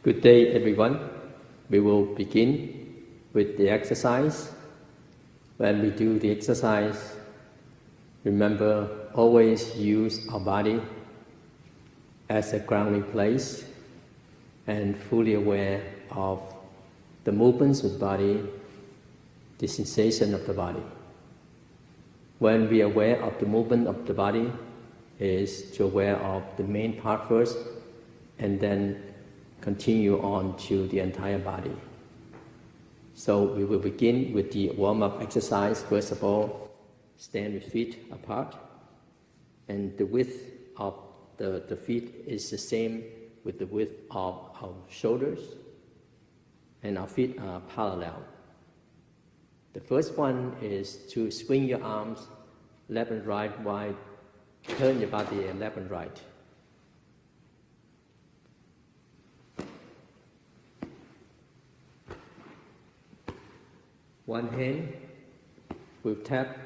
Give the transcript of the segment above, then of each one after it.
Good day, everyone. We will begin with the exercise. When we do the exercise, remember always use our body as a grounding place and fully aware of the movements of the body, the sensation of the body. When we are aware of the movement of the body, is to aware of the main part first and then continue on to the entire body. So we will begin with the warm-up exercise. First of all, stand with feet apart, and the width of the feet is the same with the width of our shoulders, and our feet are parallel. The first one is to swing your arms left and right wide, turn your body left and right. One hand will tap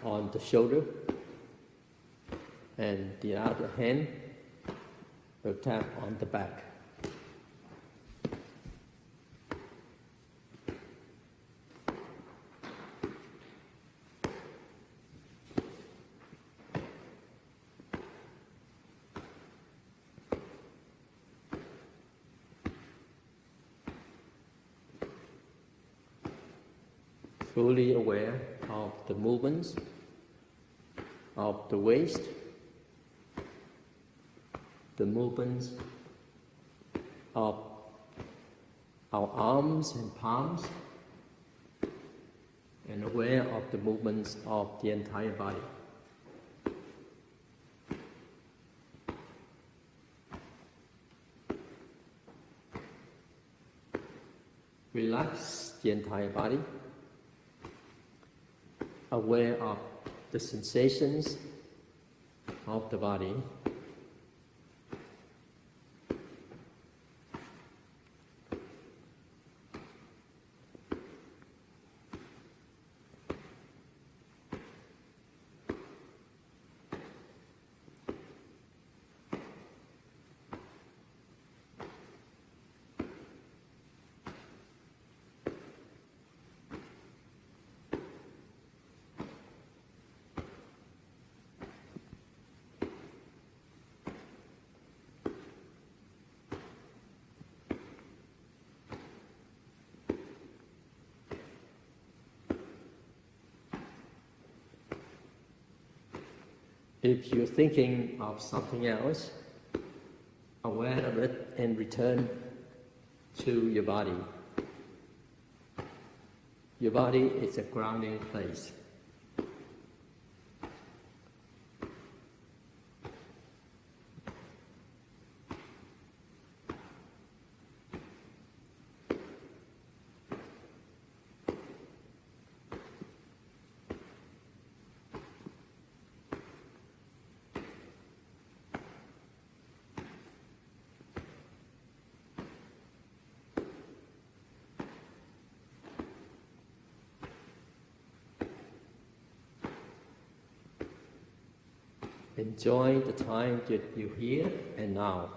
on the shoulder, and the other hand will tap on the back. Fully aware of the movements of the waist, the movements of our arms and palms, and aware of the movements of the entire body. Relax the entire body. Aware of the sensations of the body. If you're thinking of something else, aware of it and return to your body. Your body is a grounding place. Enjoy the time that you're here and now.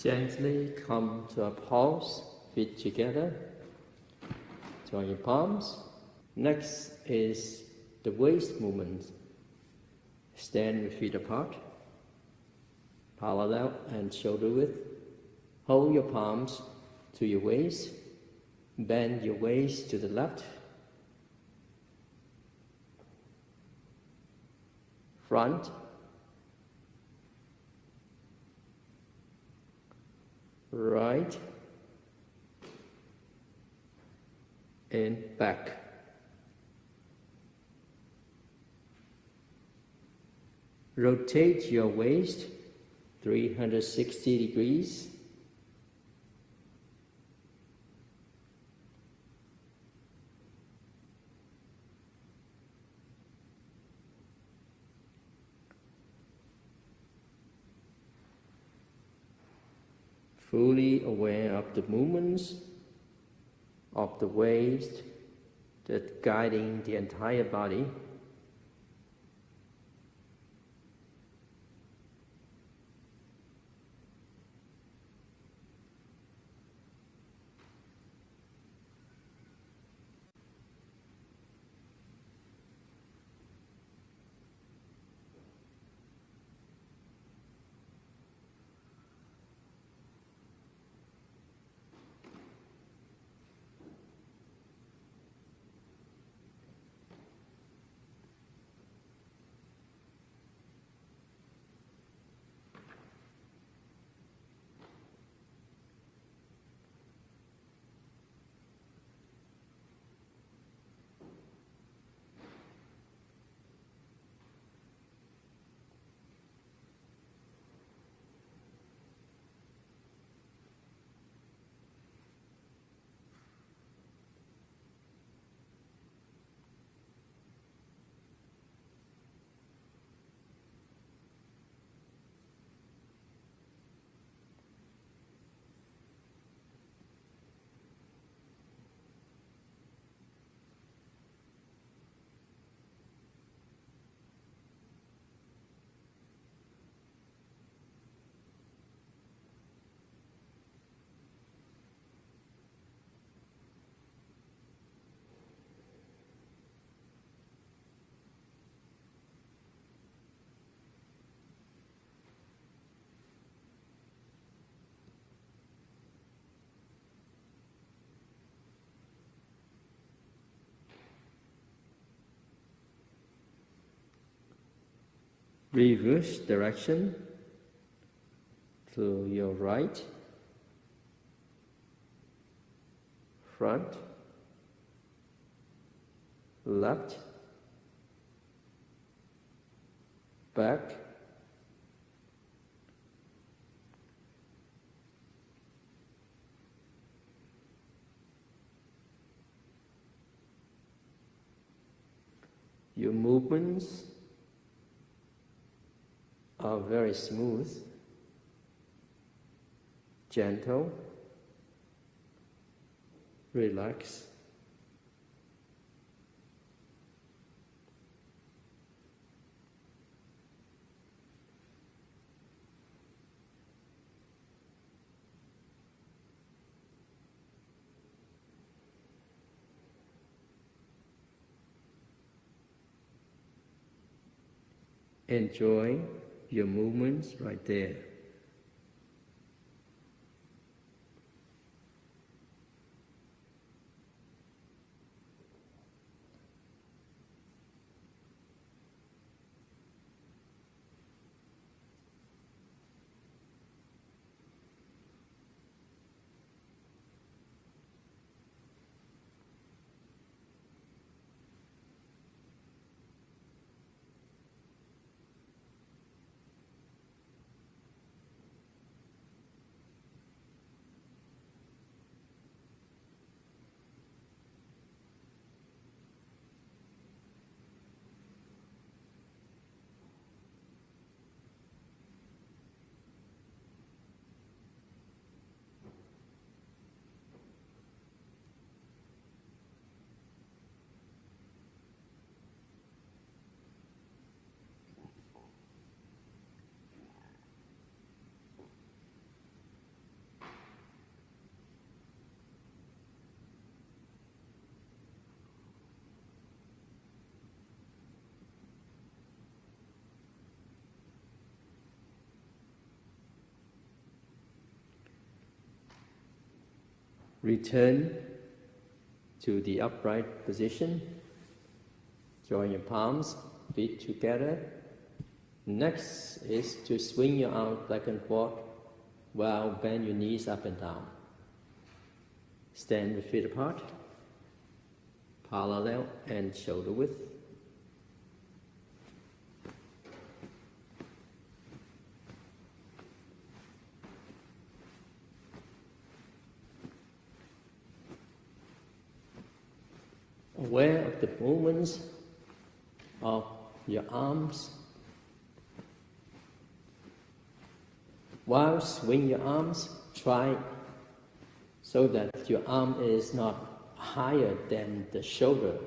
Gently come to a pause, feet together, join your palms. Next is the waist movement. Stand with feet apart, parallel and shoulder width. Hold your palms to your waist, bend your waist to the left, front, right, and back. Rotate your waist 360 degrees. Fully aware of the movements of the waist that guiding the entire body. Reverse direction to your right, front, left, back, your movements are very smooth, gentle, relaxed. Enjoy your movements right there. Return to the upright position. Join your palms, feet together. Next is to swing your arms back and forth while bend your knees up and down. Stand with feet apart, parallel and shoulder width. aware of the movements of your arms. While swing your arms, try so that your arm is not higher than the shoulder.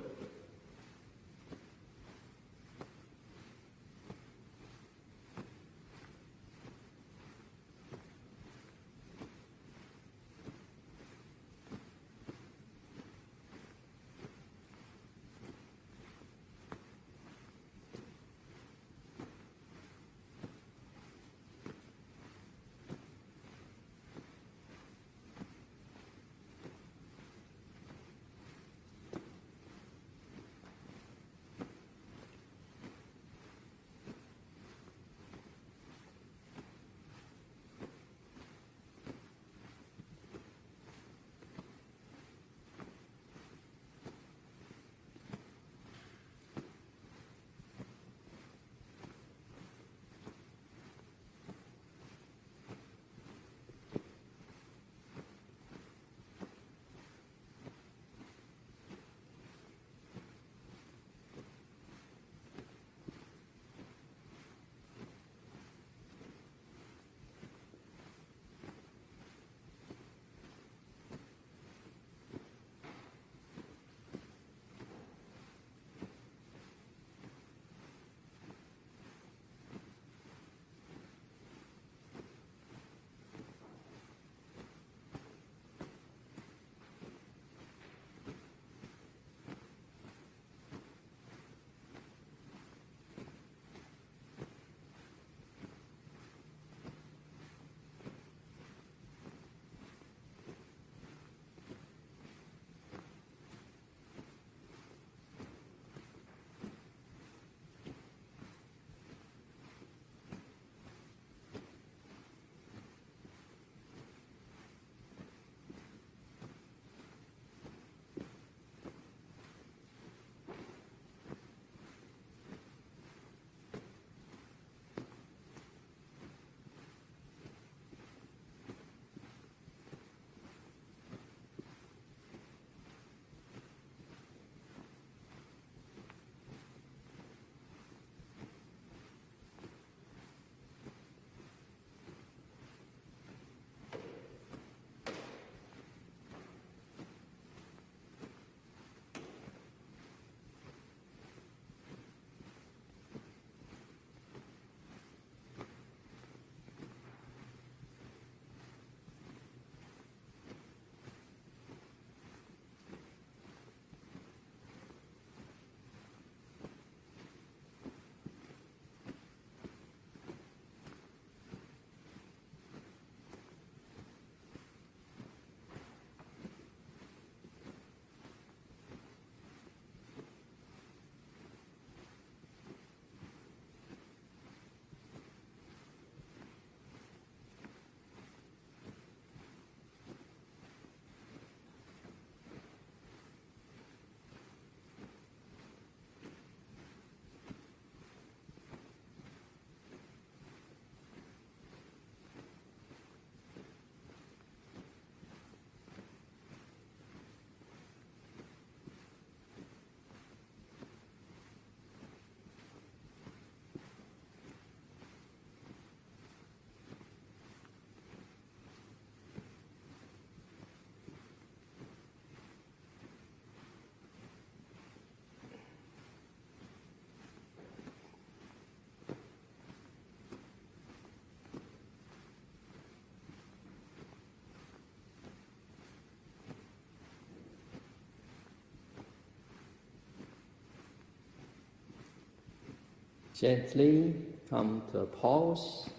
Gently come to a pause,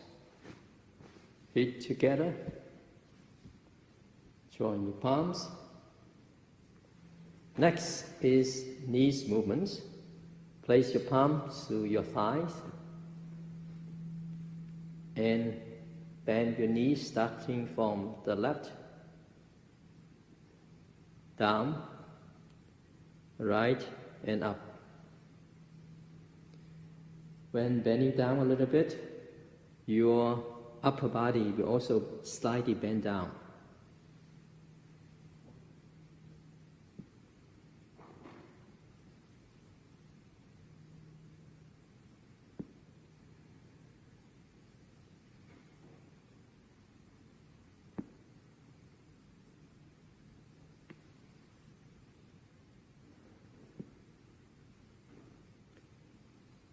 feet together, join your palms. Next is knees movements. Place your palms to your thighs and bend your knees starting from the left, down, right and up. When bending down a little bit, your upper body will also slightly bend down.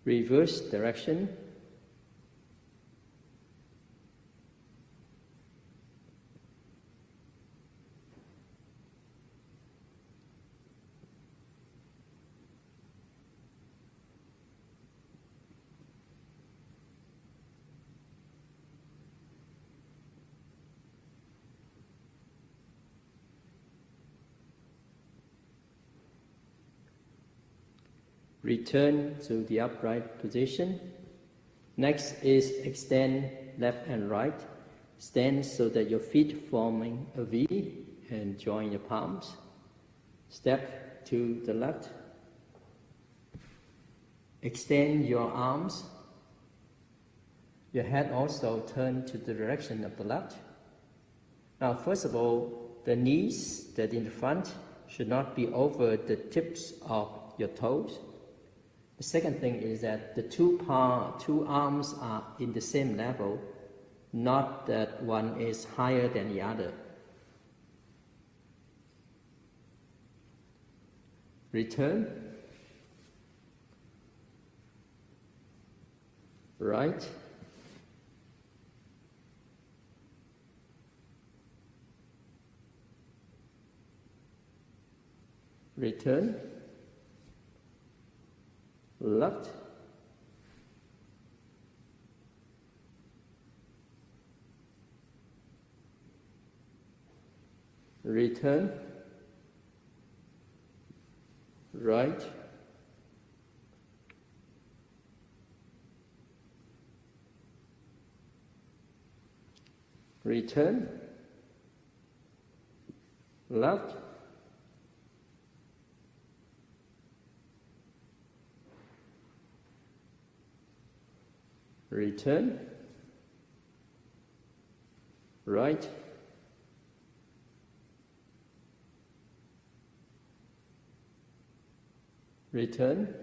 reverse direction. Return to the upright position. Next is extend left and right. Stand so that your feet forming a V and join your palms. Step to the left. Extend your arms. Your head also turn to the direction of the left. Now, first of all, the knees that in the front should not be over the tips of your toes. The second thing is that the two arms are in the same level, not that one is higher than the other. Return. Right. Return. Left. Return. Right. Return. Left. Return. Right. Return.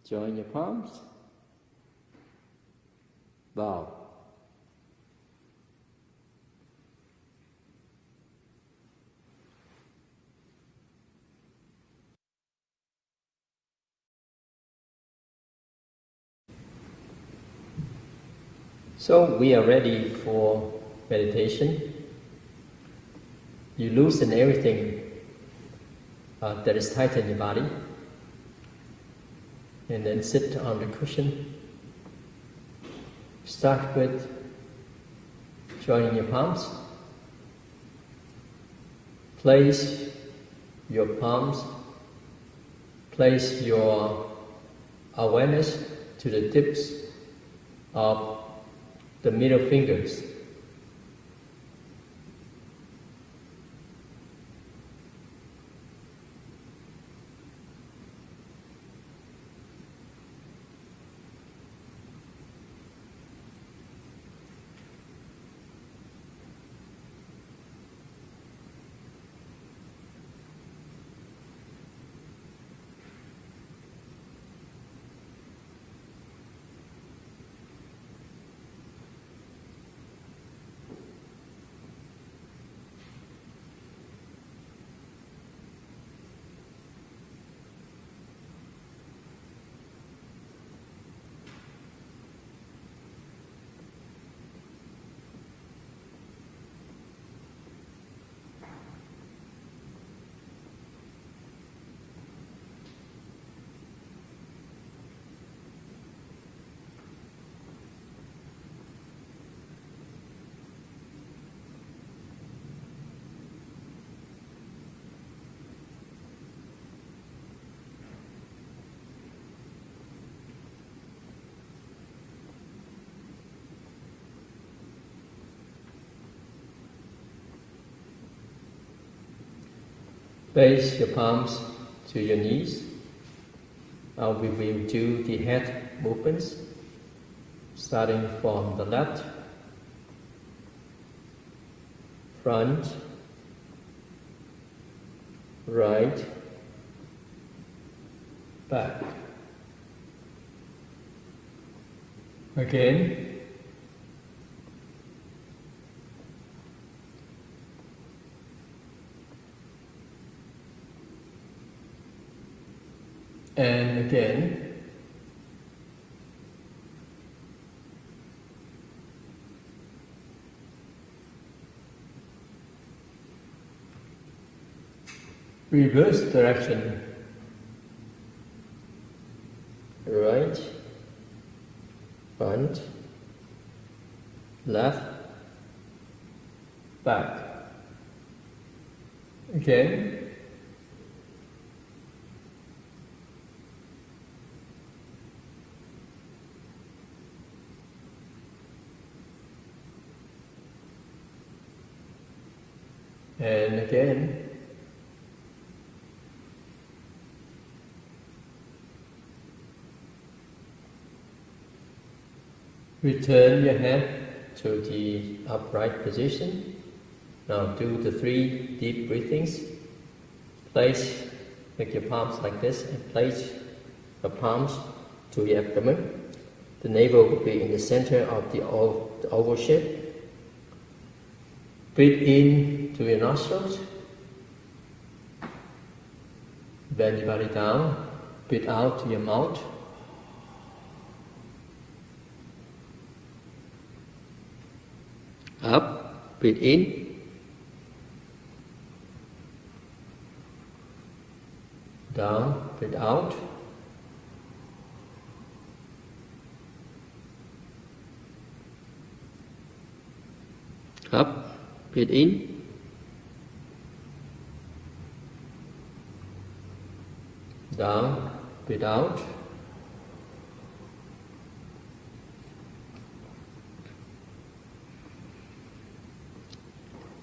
Join your palms. Bow. So we are ready for meditation. You loosen everything that is tight in your body, and then sit on the cushion. Start with joining your palms. Place your palms, place your awareness to the tips of the middle fingers. Place your palms to your knees. Now we will do the head movements, starting from the left, front, right, back. Again. And again. Reverse direction. Right, front, left, back. Again. And again. Return your head to the upright position. Now do the 3 deep breathings. Make your palms like this and place the palms to the abdomen. The navel will be in the center of the oval shape. Breathe in to your nostrils. Bend your body down. Breathe out to your mouth. Up, breathe in. Down, breathe out. Up, breathe in. Down, breathe out.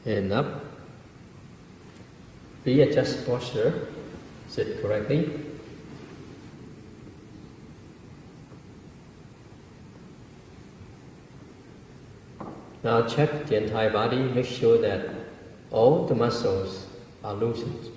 And up. Readjust posture. Sit correctly. Now check the entire body. Make sure that all the muscles are loosened.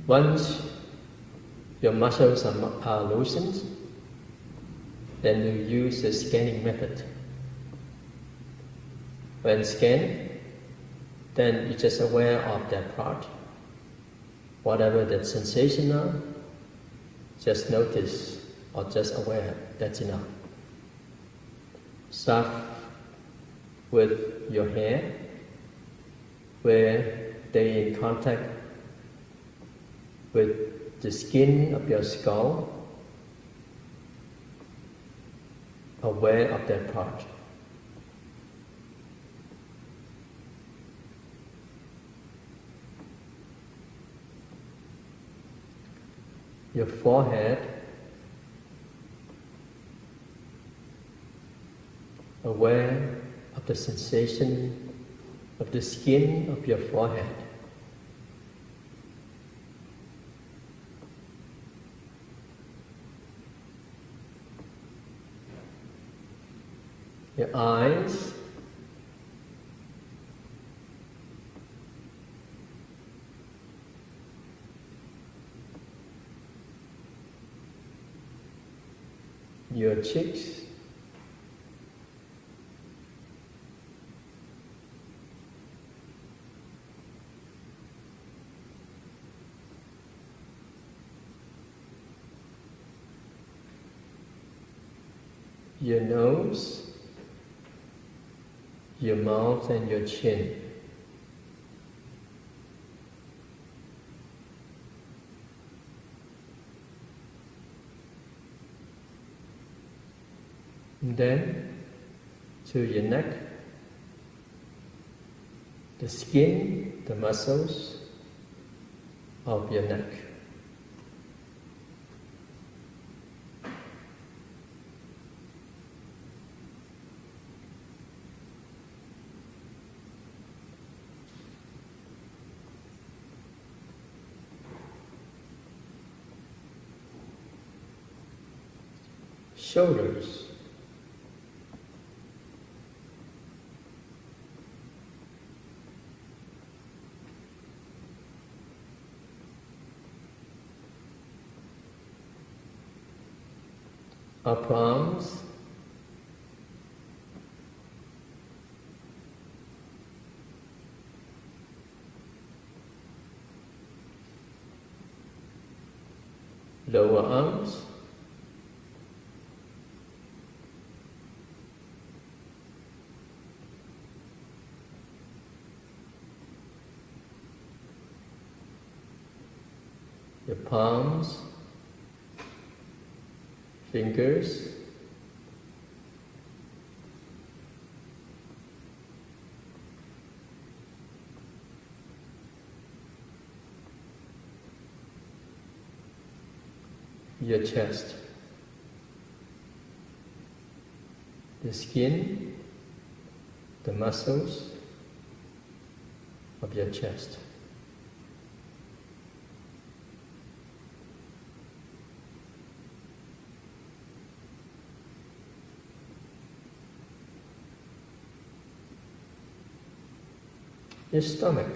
Once your muscles are loosened, then you use the scanning method. When scanned, then you're just aware of that part. Whatever that sensation are, just notice or just aware, that's enough. Start with your hair, where they in contact with the skin of your skull, aware of that part. Your forehead, aware of the sensation of the skin of your forehead. Your eyes, your cheeks, your nose, your mouth and your chin. And then to your neck, the skin, the muscles of your neck. Shoulders, upper arms, lower arms, your palms, fingers, your chest, the skin, the muscles of your chest. Your stomach,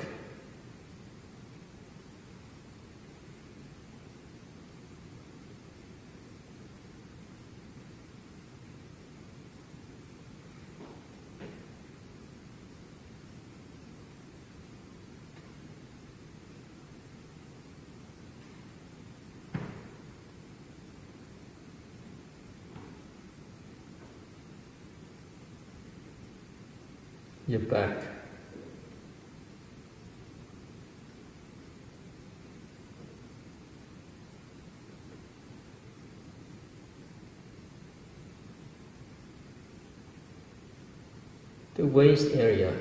your back, the waist area,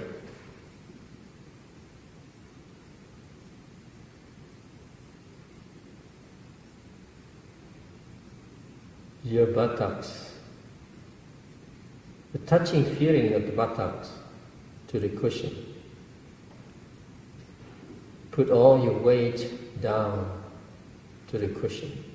your buttocks, the touching feeling of the buttocks to the cushion. Put all your weight down to the cushion.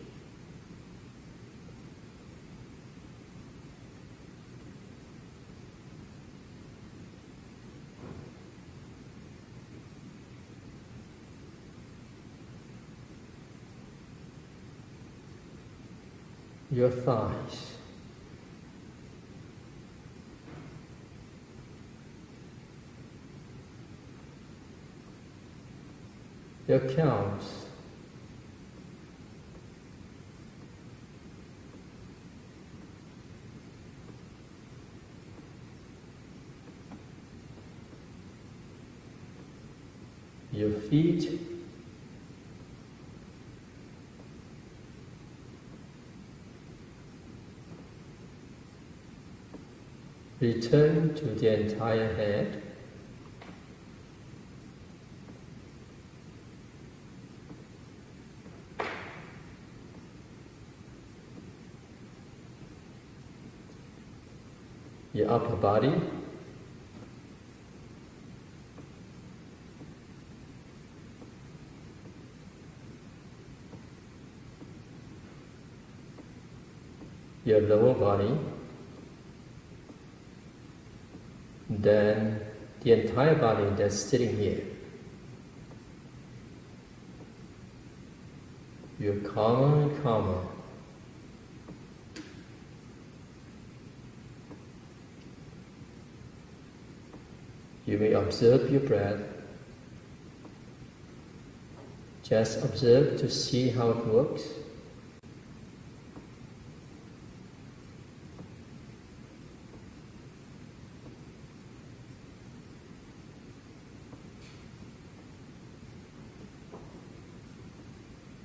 Your thighs, your calves, your feet, return to the entire head, your upper body, your lower body, then the entire body that's sitting here. You're calmer and calmer. You may observe your breath. Just observe to see how it works.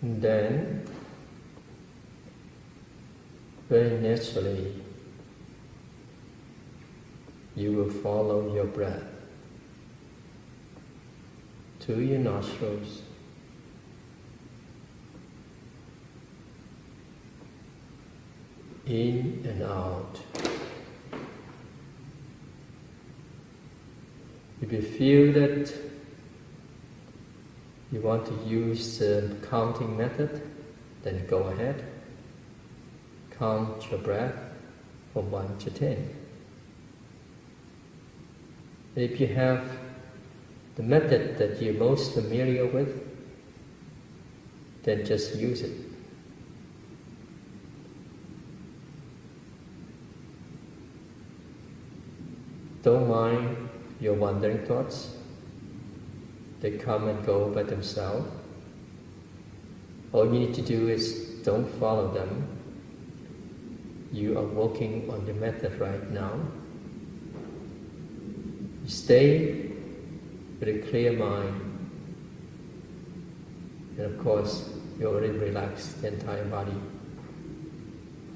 And then, very naturally, you will follow your breath to your nostrils, in and out. If you feel that you want to use the counting method, then go ahead. Count your breath from 1 to 10. If you have the method that you're most familiar with, then just use it. Don't mind your wandering thoughts. They come and go by themselves. All you need to do is don't follow them. You are working on the method right now. Stay with a clear mind. And of course, you already relaxed the entire body.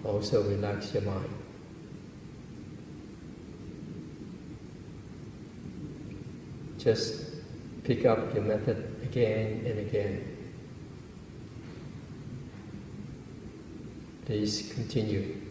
Also relax your mind. Just pick up your method again and again. Please continue.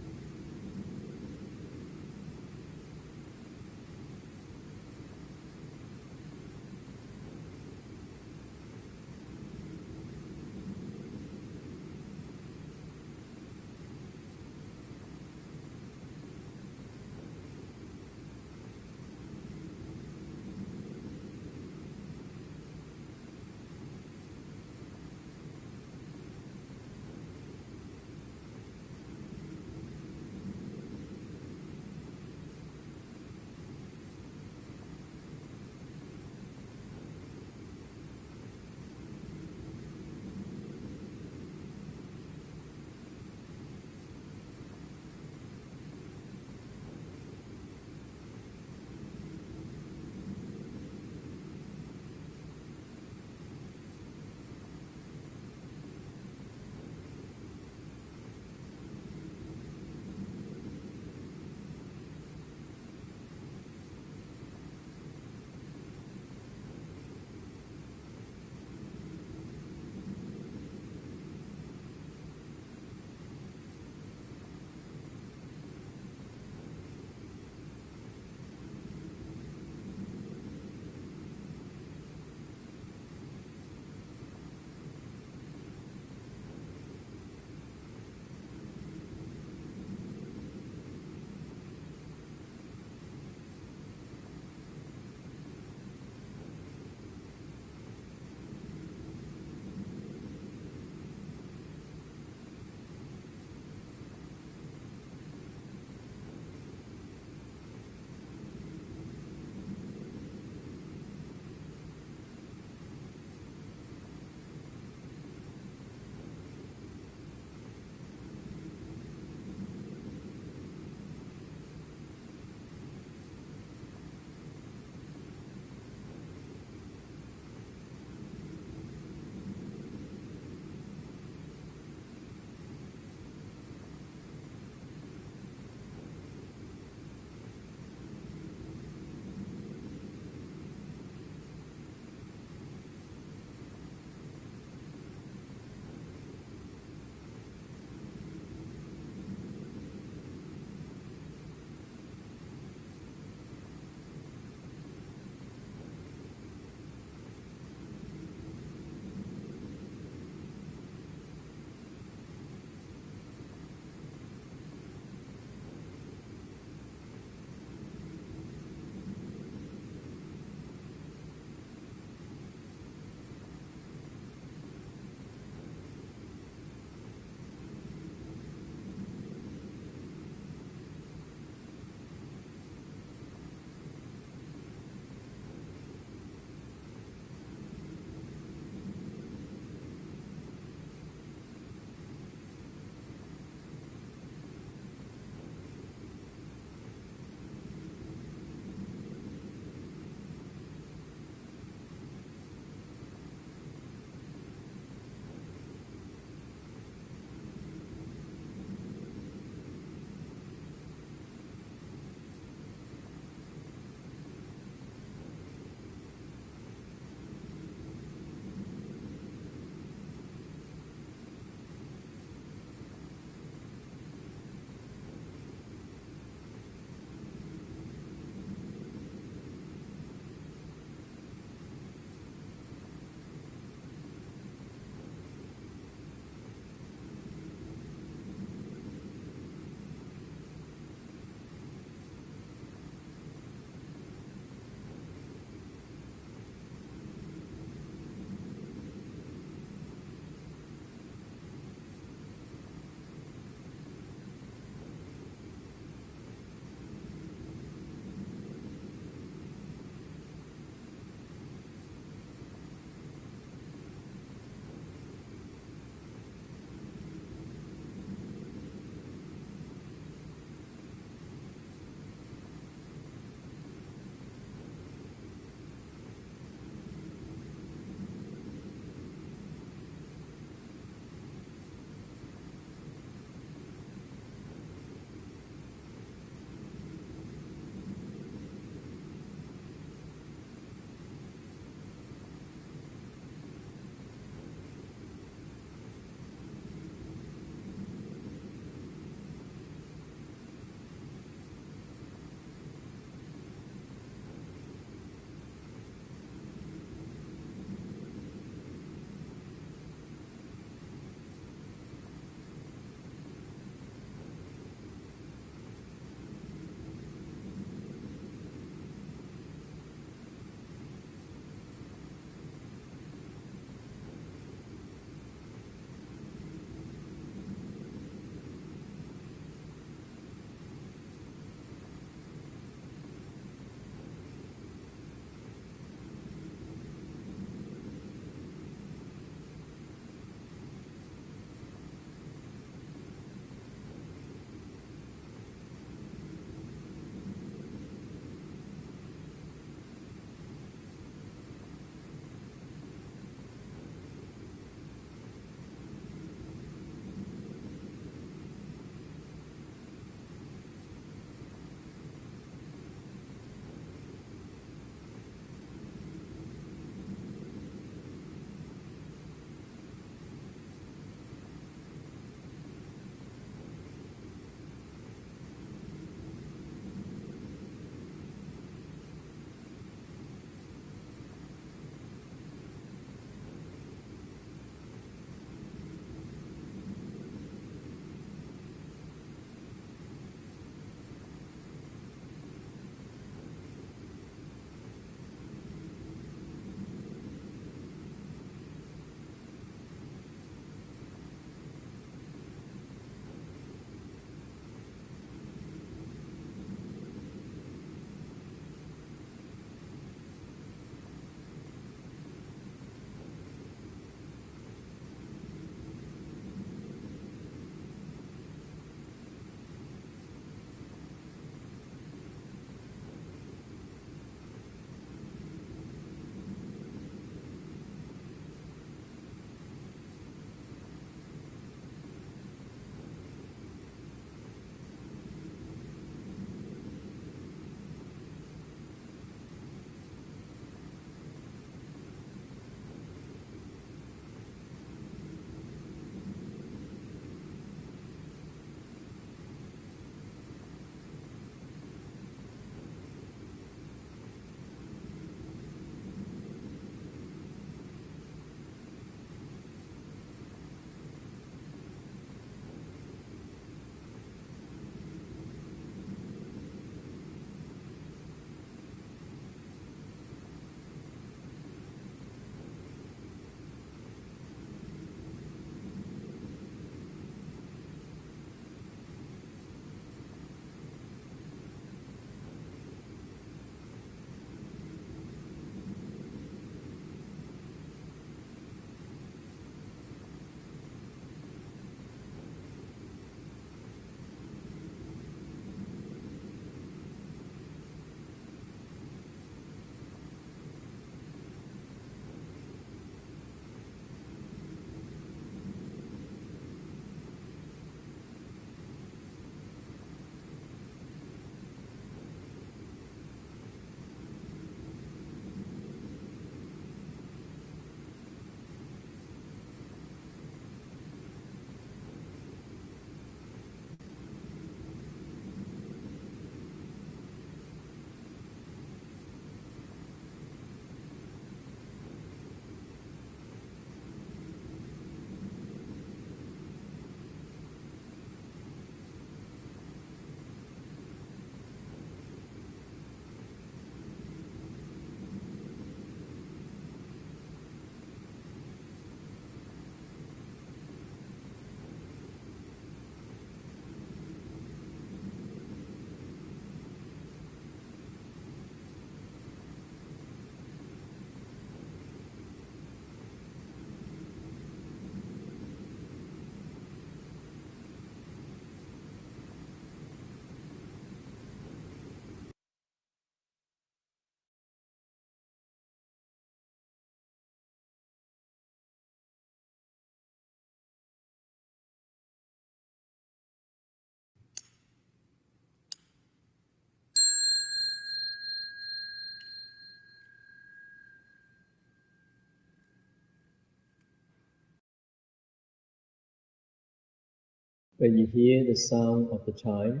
When you hear the sound of the chime,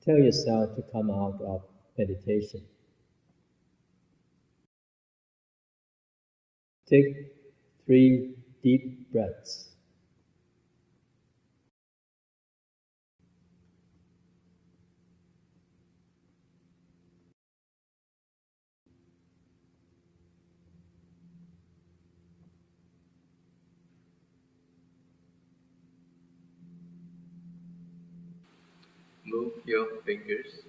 tell yourself to come out of meditation. Take 3 deep breaths. Move your fingers.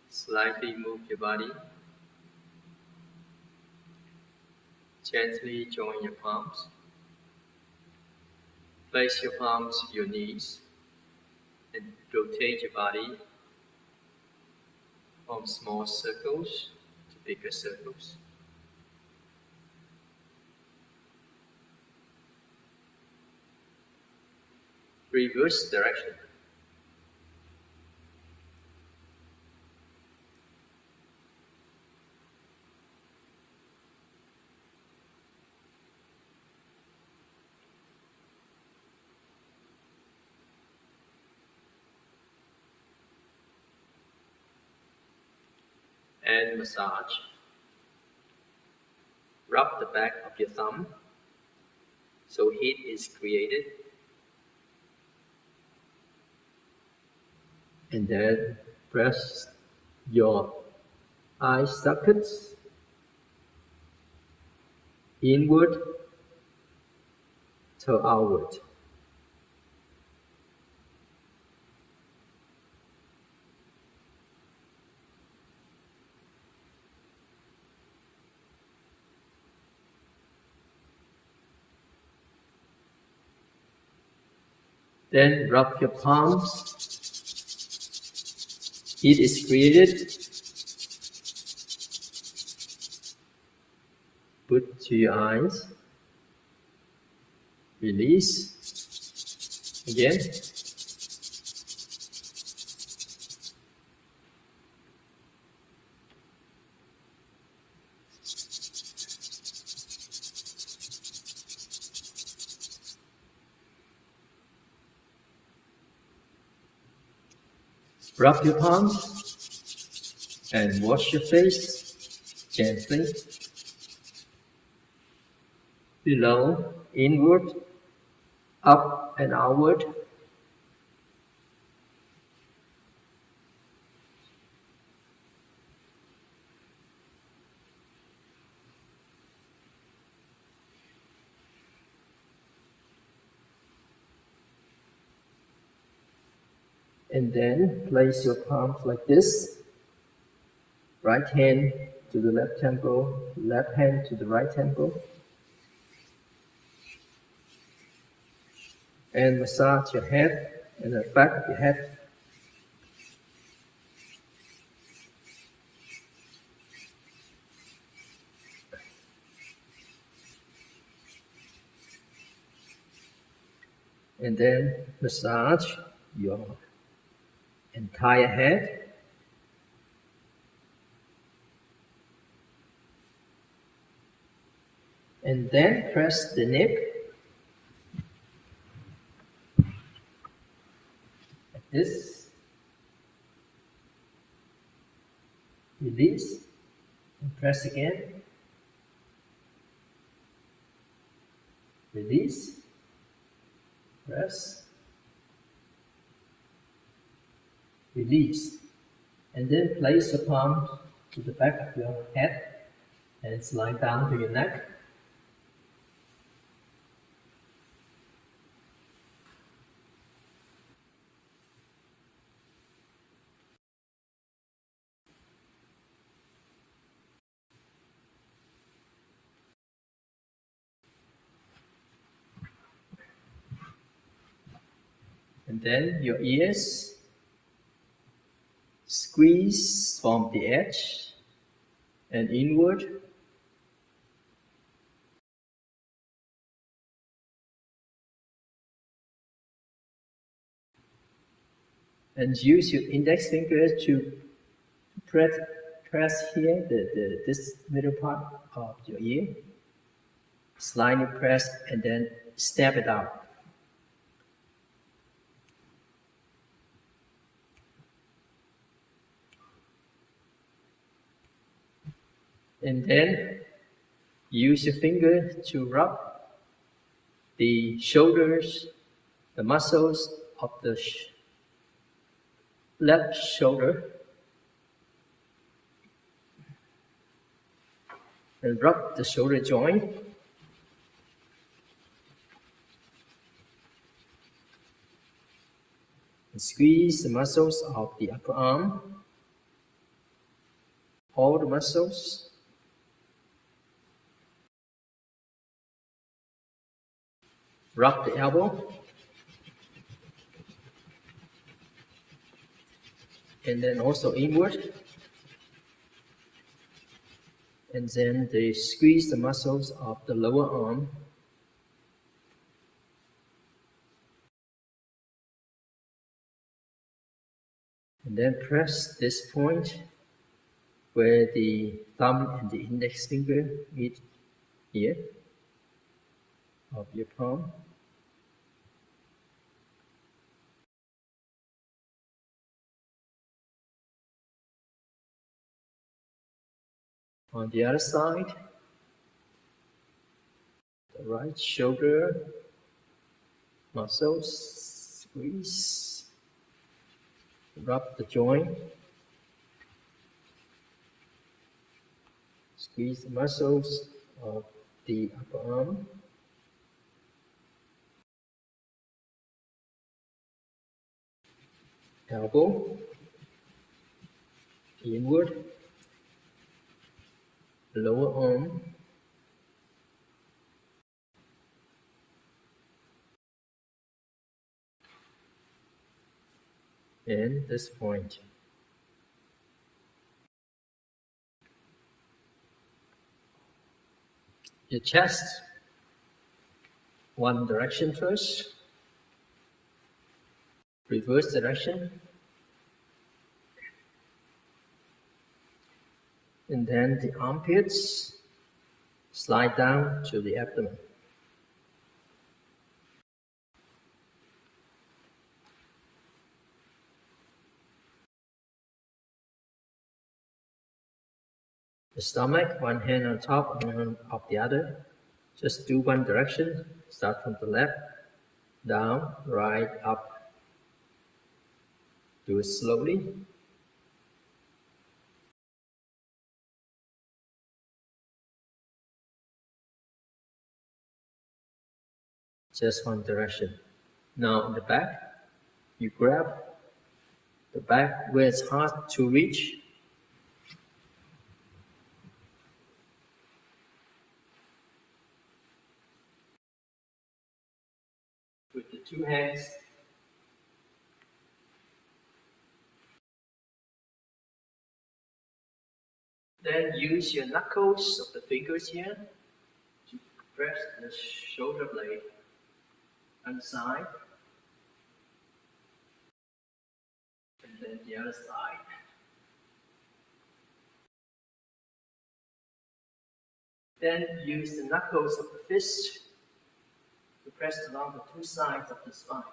Slightly move your body. Gently join your palms. Place your palms to your knees and rotate your body from small circles to bigger circles. Reverse direction. And massage. Rub the back of your thumb so heat is created. And then press your eye sockets inward to outward. Then rub your palms. Heat is created. Put to your eyes. Release. Again. Rub your palms and wash your face gently. Below, inward, up and outward. And then place your palms like this. Right hand to the left temple, left hand to the right temple. And massage your head and the back of your head. And then massage your entire head. And then press the neck like this. Release and press again. Release, press, release. And then place your palm to the back of your head and slide down to your neck. And then your ears, squeeze from the edge and inward. And use your index finger to press here, this middle part of your ear. slightly press and then step it out. And then use your finger to rub the shoulders, the muscles of the left shoulder, and rub the shoulder joint. And squeeze the muscles of the upper arm, all the muscles. Rub the elbow. And then also inward. And then they squeeze the muscles of the lower arm. And then press this point where the thumb and the index finger meet here of your palm. On the other side, the right shoulder muscles, squeeze, rub the joint, squeeze the muscles of the upper arm. Elbow, inward, lower arm, and this point. Your chest, one direction first, reverse direction, and then the armpits slide down to the abdomen. The stomach, one hand on top, one hand of the other. Just do one direction, start from the left, down, right, up. Do it slowly. Just one direction. Now in the back, you grab the back where it's hard to reach. With the two hands, then use your knuckles of the fingers here to press the shoulder blade on the side, and then the other side. Then use the knuckles of the fist to press along the two sides of the spine.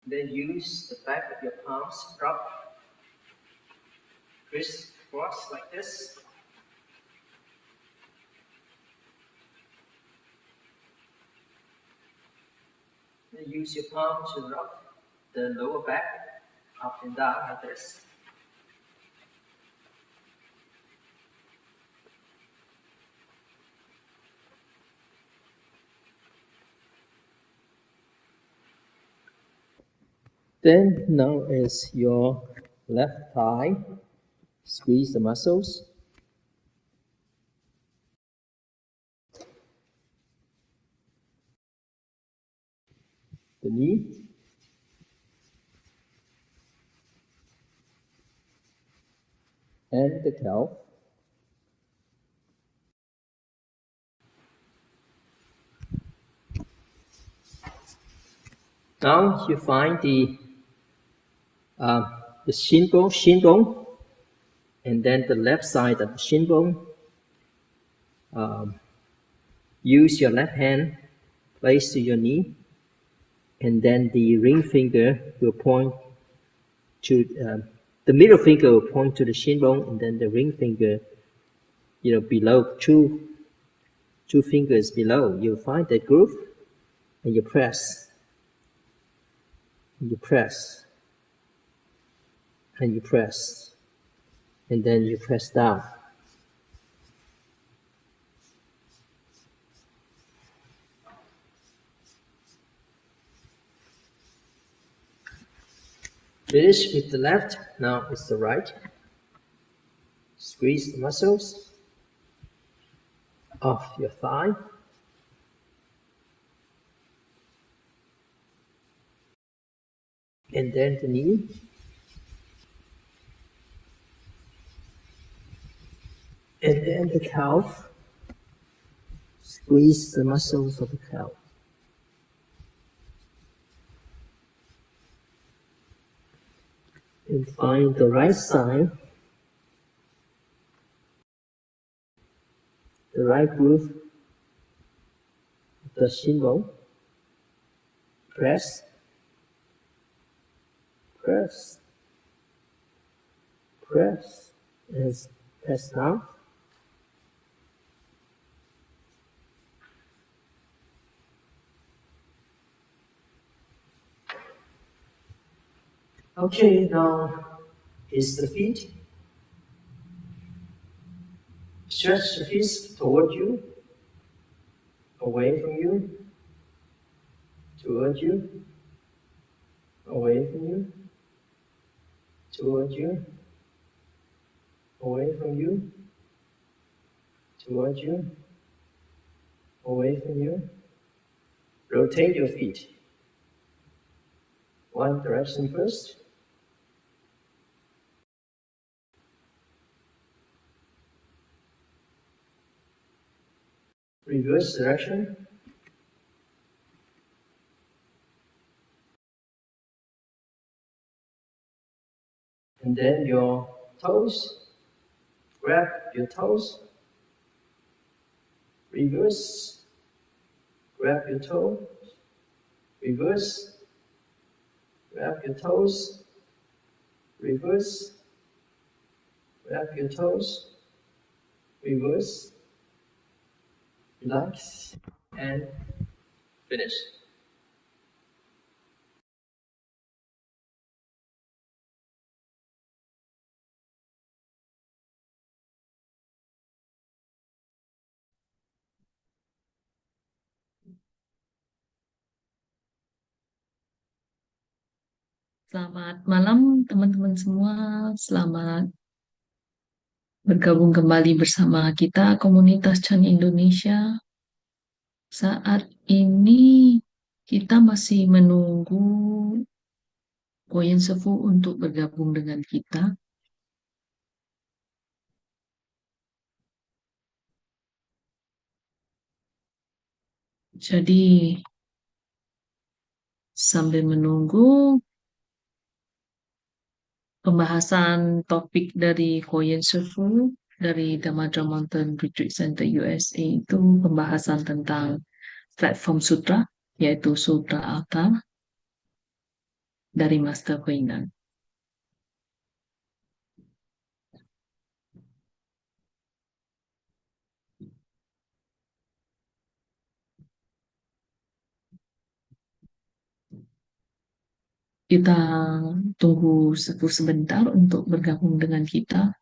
Then use the back of your palms, rub, crisscross like this. Then use your palm to rub the lower back up and down like this. Then now is your left thigh. Squeeze the muscles. The knee. And the calf. Now you find the the shin bone, and then the left side of the shin bone. Use your left hand, place to your knee, and then the ring finger will point to the middle finger will point to the shin bone, and then the ring finger, below, two fingers below. You find that groove, and you press, and you press, and you press, and then you press down. Finish with the left, now it's the right. Squeeze the muscles of your thigh. And then the knee. And then the calf. Squeeze the muscles of the calf. And find the right side, the right groove of the shin bone. Press, press, press, and press down. Okay, now is the feet. Stretch the feet toward you, away from you, toward you, away from you, toward you, away from you, toward you, away from you. Rotate your feet. One direction first. Reverse direction. And then your toes. Grab your toes. Reverse. Grab your toe. Reverse. Grab your toes. Reverse. Grab your toes. Reverse. Relax. And finish. Selamat malam teman-teman semua, selamat bergabung kembali bersama kita Komunitas Chan Indonesia. Saat ini kita masih menunggu Koyen Sefu untuk bergabung dengan kita. Jadi sambil menunggu pembahasan topik dari Koyen Sefu dari Dharma Mountain Retreat Center USA itu pembahasan tentang platform Sutra, yaitu Sutra Altar dari Master Huinan. Kita tunggu sebentar untuk bergabung dengan kita.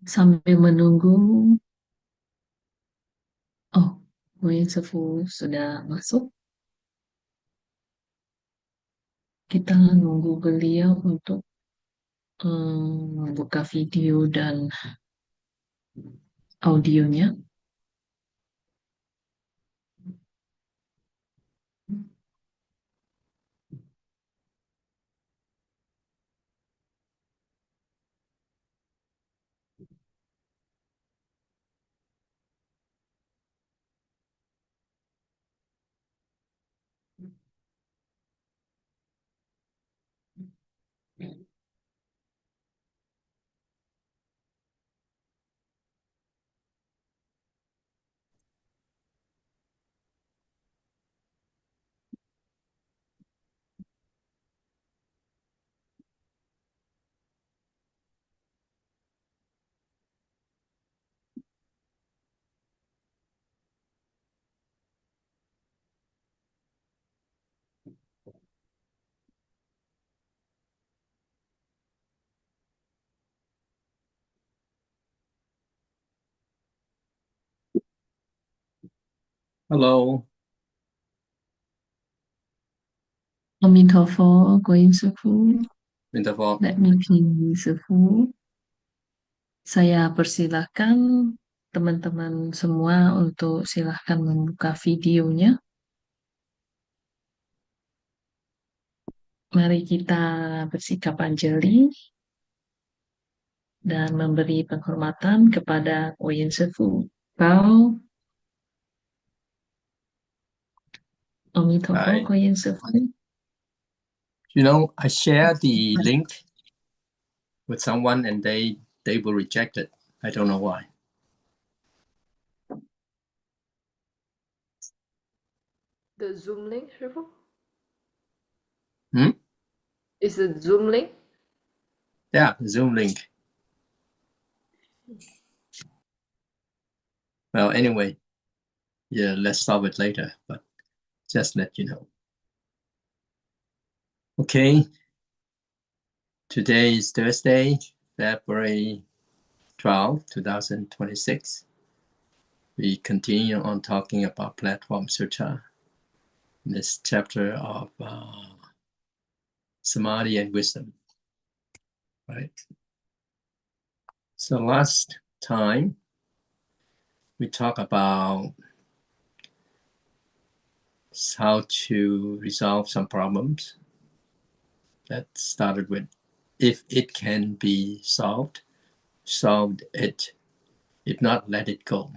Sambil menunggu, oh, Koyen Sefu sudah masuk. Kita nunggu beliau untuk membuka video dan audionya. Hello. Amitofo, Koyen Sefu. Wonderful. Let me ping Sefu. Saya persilahkan teman-teman semua untuk silahkan membuka videonya. Mari kita bersikap anjali dan memberi penghormatan kepada Koyen Sefu. Bow. Amitofo, Hi. Koyen Sefu. You know, I share the link with someone and they will reject it. I don't know why. The Zoom link, Shifu? Hmm? Is it Zoom link? Yeah, Zoom link. Well, anyway, yeah, let's solve it later, but just let you know. Okay. Today is Thursday, February 12, 2026. We continue on talking about Platform Sutra in this chapter of Samadhi and Wisdom. Right? So last time, we talked about how to resolve some problems. That started with, if it can be solved, solve it. If not, let it go.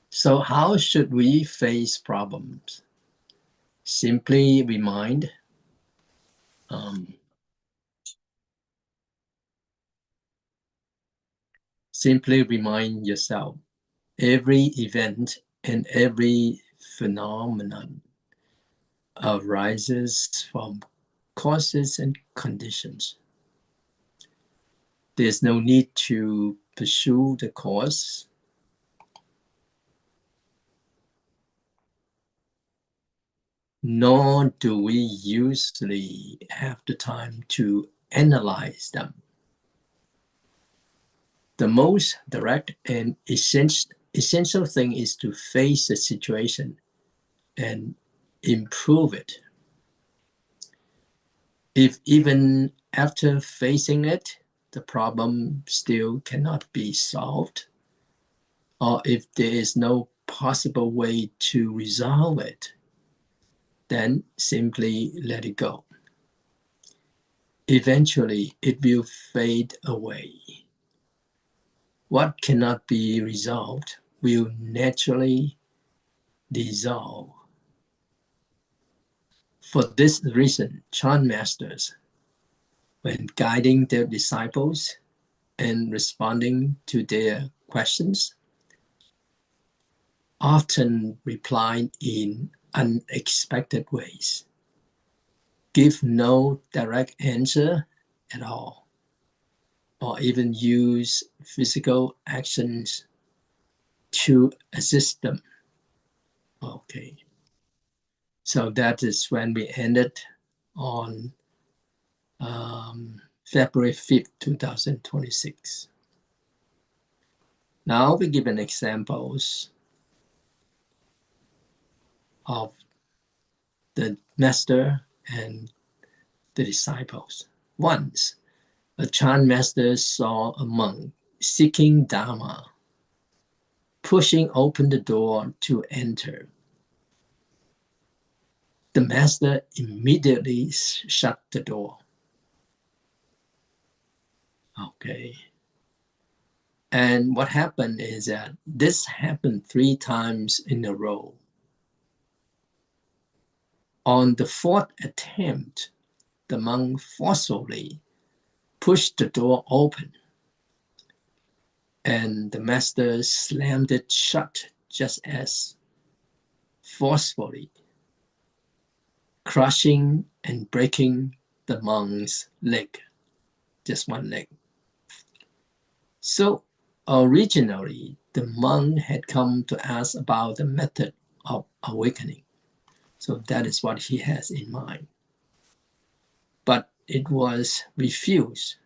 So how should we face problems? Simply remind yourself, every event and every phenomenon arises from causes and conditions. There's no need to pursue the cause, nor do we usually have the time to analyze them. The most direct and essential thing is to face the situation and improve it. If even after facing it, the problem still cannot be solved, or if there is no possible way to resolve it, then simply let it go. Eventually, it will fade away. What cannot be resolved will naturally dissolve. For this reason, Chan masters, when guiding their disciples and responding to their questions, often reply in unexpected ways, give no direct answer at all, or even use physical actions to assist them. Okay. So that is when we ended on February 5th, 2026. Now we give an examples of the master and the disciples. Once, a Chan master saw a monk seeking Dharma, pushing open the door to enter. The master immediately shut the door. Okay. And what happened is that this happened 3 times in a row. On the 4th attempt, the monk forcefully pushed the door open, and the master slammed it shut just as forcefully, crushing and breaking the monk's leg, just one leg. So originally, the monk had come to ask about the method of awakening. So that is what he has in mind. But it was refused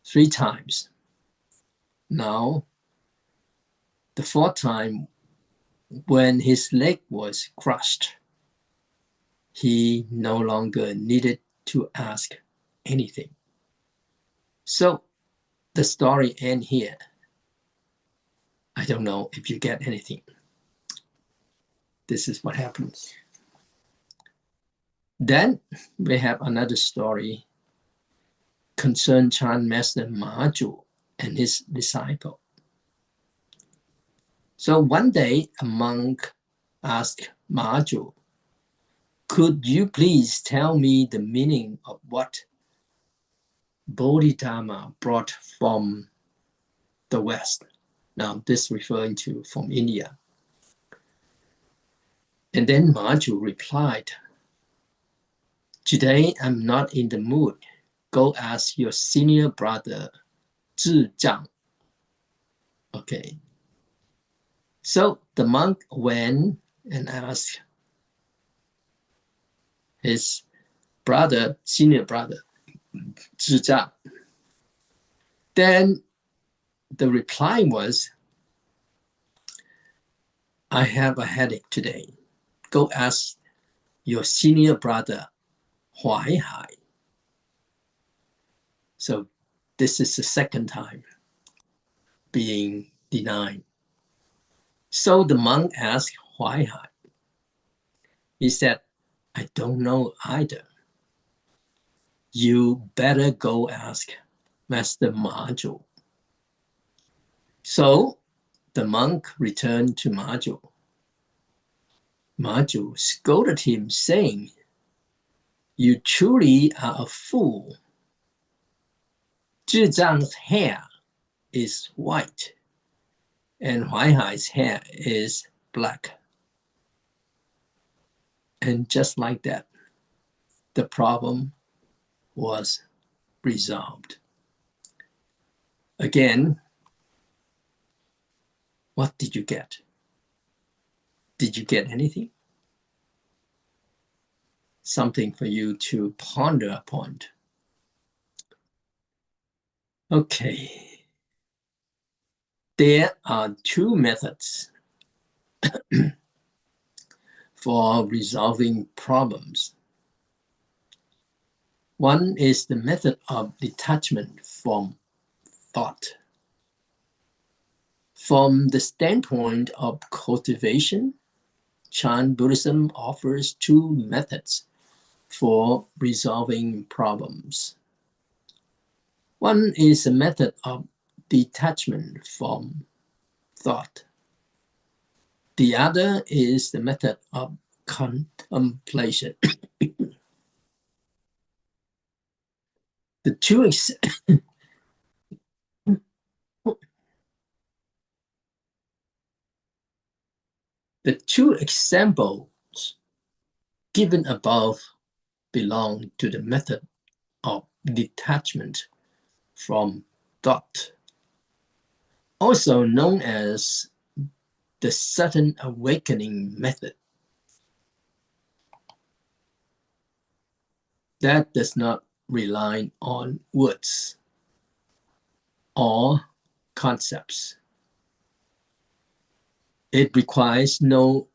3 times. Now, the 4th time, when his leg was crushed, he no longer needed to ask anything. So the story ends here. I don't know if you get anything. This is what happens. Then we have another story concerning Chan Master Maju and his disciple. So one day, a monk asked Maju, "Could you please tell me the meaning of what Bodhidharma brought from the West?" Now, this referring to from India. And then Maju replied, "Today I'm not in the mood. Go ask your senior brother, Zhang." Okay. So the monk went and asked his brother, senior brother, Zhang. Then the reply was, "I have a headache today. Go ask your senior brother, Huai Hai." So this is the 2nd time being denied. So the monk asked Huai Hai. He said, "I don't know either. You better go ask Master Maju." So the monk returned to Maju. Maju scolded him, saying, "You truly are a fool. Zhang's hair is white, and Huai Hai's hair is black." And just like that, the problem was resolved. Again, what did you get? Did you get anything? Something for you to ponder upon. Okay. There are 2 methods for resolving problems. One is the method of detachment from thought. From the standpoint of cultivation, Chan Buddhism offers 2 methods for resolving problems. One is a method of detachment from thought. The other is the method of contemplation. The two examples given above belong to the method of detachment from thought, also known as the sudden awakening method. That does not rely on words or concepts. It requires no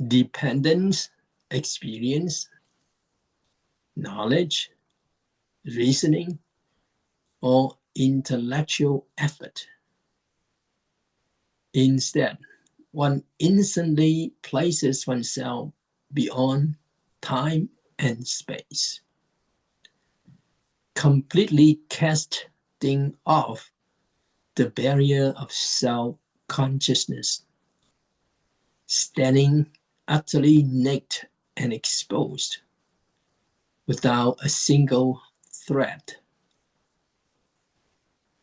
dependence, experience, knowledge, reasoning, or intellectual effort. Instead, one instantly places oneself beyond time and space, completely casting off the barrier of self-consciousness, standing utterly naked and exposed, without a single thread.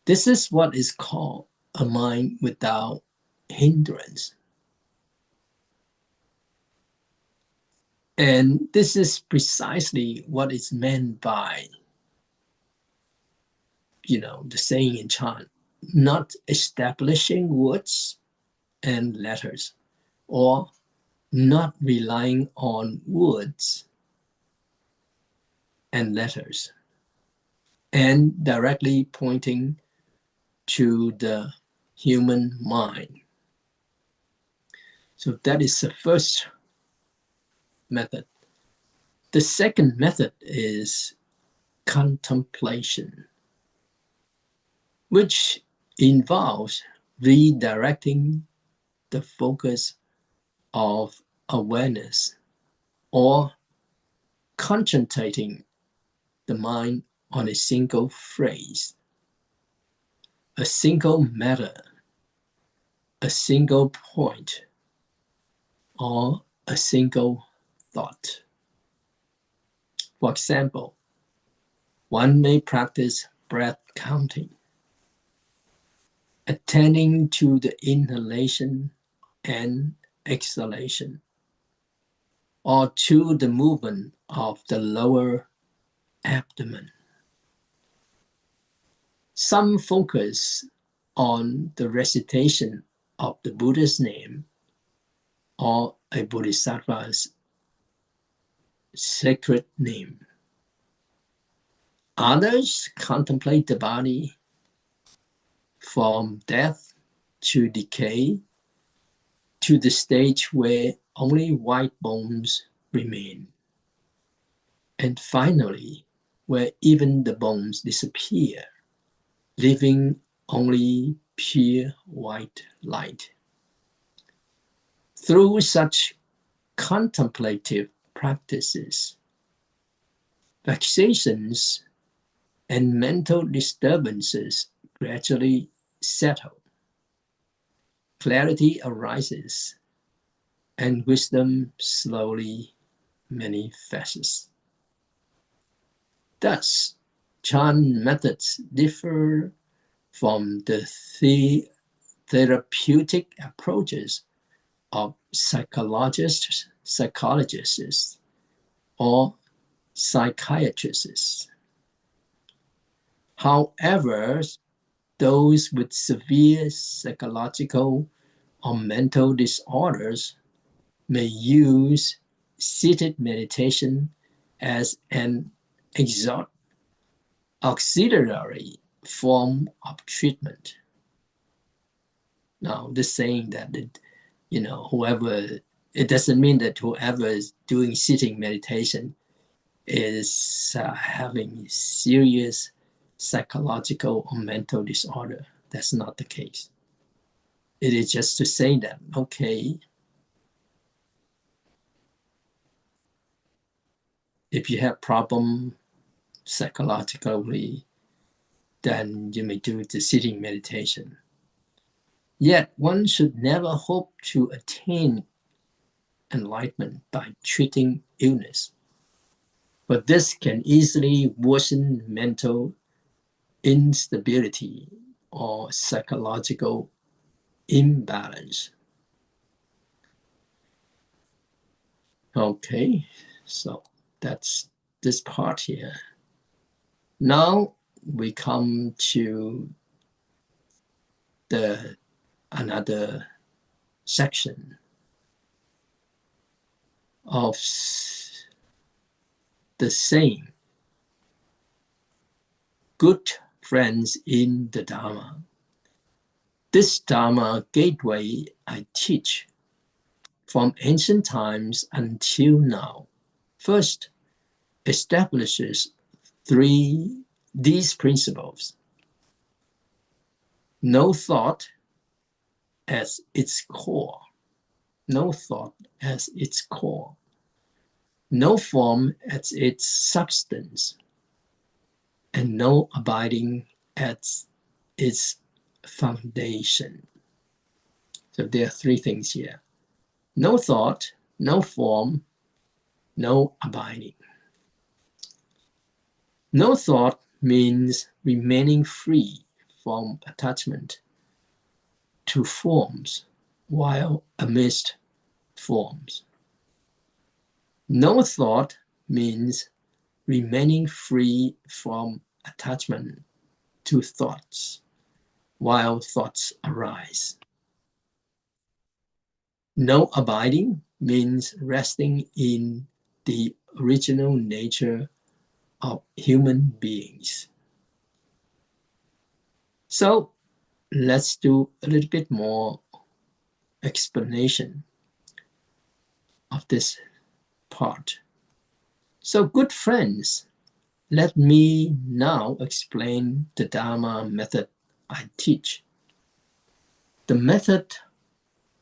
This is what is called a mind without hindrance. And this is precisely what is meant by, the saying in Chan, not establishing words and letters, or not relying on words and letters, and directly pointing to the human mind. So that is the first method. The second method is contemplation, which involves redirecting the focus of awareness, or concentrating the mind on a single phrase, a single matter, a single point, or a single thought. For example, one may practice breath counting, attending to the inhalation and exhalation, or to the movement of the lower abdomen. Some focus on the recitation of the Buddha's name or a bodhisattva's sacred name. Others contemplate the body from death to decay, to the stage where only white bones remain, and finally, where even the bones disappear, leaving only pure white light. Through such contemplative practices, vexations and mental disturbances gradually settle, clarity arises, and wisdom slowly manifests. Thus, Chan methods differ from the therapeutic approaches of psychologists, or psychiatrists. However, those with severe psychological or mental disorders may use seated meditation as an auxiliary form of treatment. Now, this saying that it doesn't mean that whoever is doing sitting meditation is having serious psychological or mental disorder. That's not the case. It is just to say that, okay, if you have problem psychologically, then you may do the sitting meditation. Yet one should never hope to attain enlightenment by treating illness, but this can easily worsen mental instability or psychological imbalance. Okay, so that's this part here. Now we come to another section of the saying, good friends in the Dharma. This Dharma gateway I teach from ancient times until now first establishes these principles. No thought as its core. No thought as its core. No form as its substance. And no abiding as its foundation. So there are three things here. No thought, no form, no abiding. No thought means remaining free from attachment to forms while amidst forms. No thought means remaining free from attachment to thoughts while thoughts arise. No abiding means resting in the original nature of human beings. So let's do a little bit more explanation of this part. So good friends, let me now explain the Dharma method I teach. The method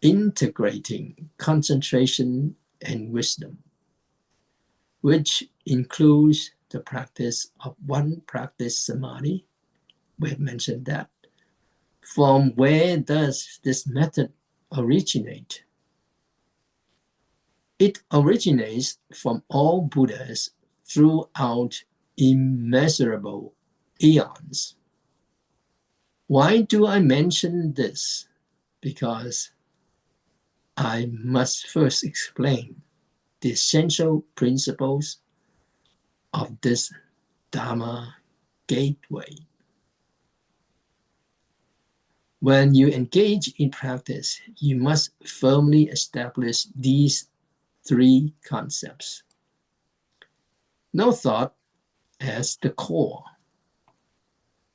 integrating concentration and wisdom, which includes the practice of one practice samadhi. We have mentioned that. From where does this method originate? It originates from all Buddhas throughout immeasurable eons. Why do I mention this? Because I must first explain the essential principles of this Dharma gateway. When you engage in practice, you must firmly establish these three concepts. No thought as the core,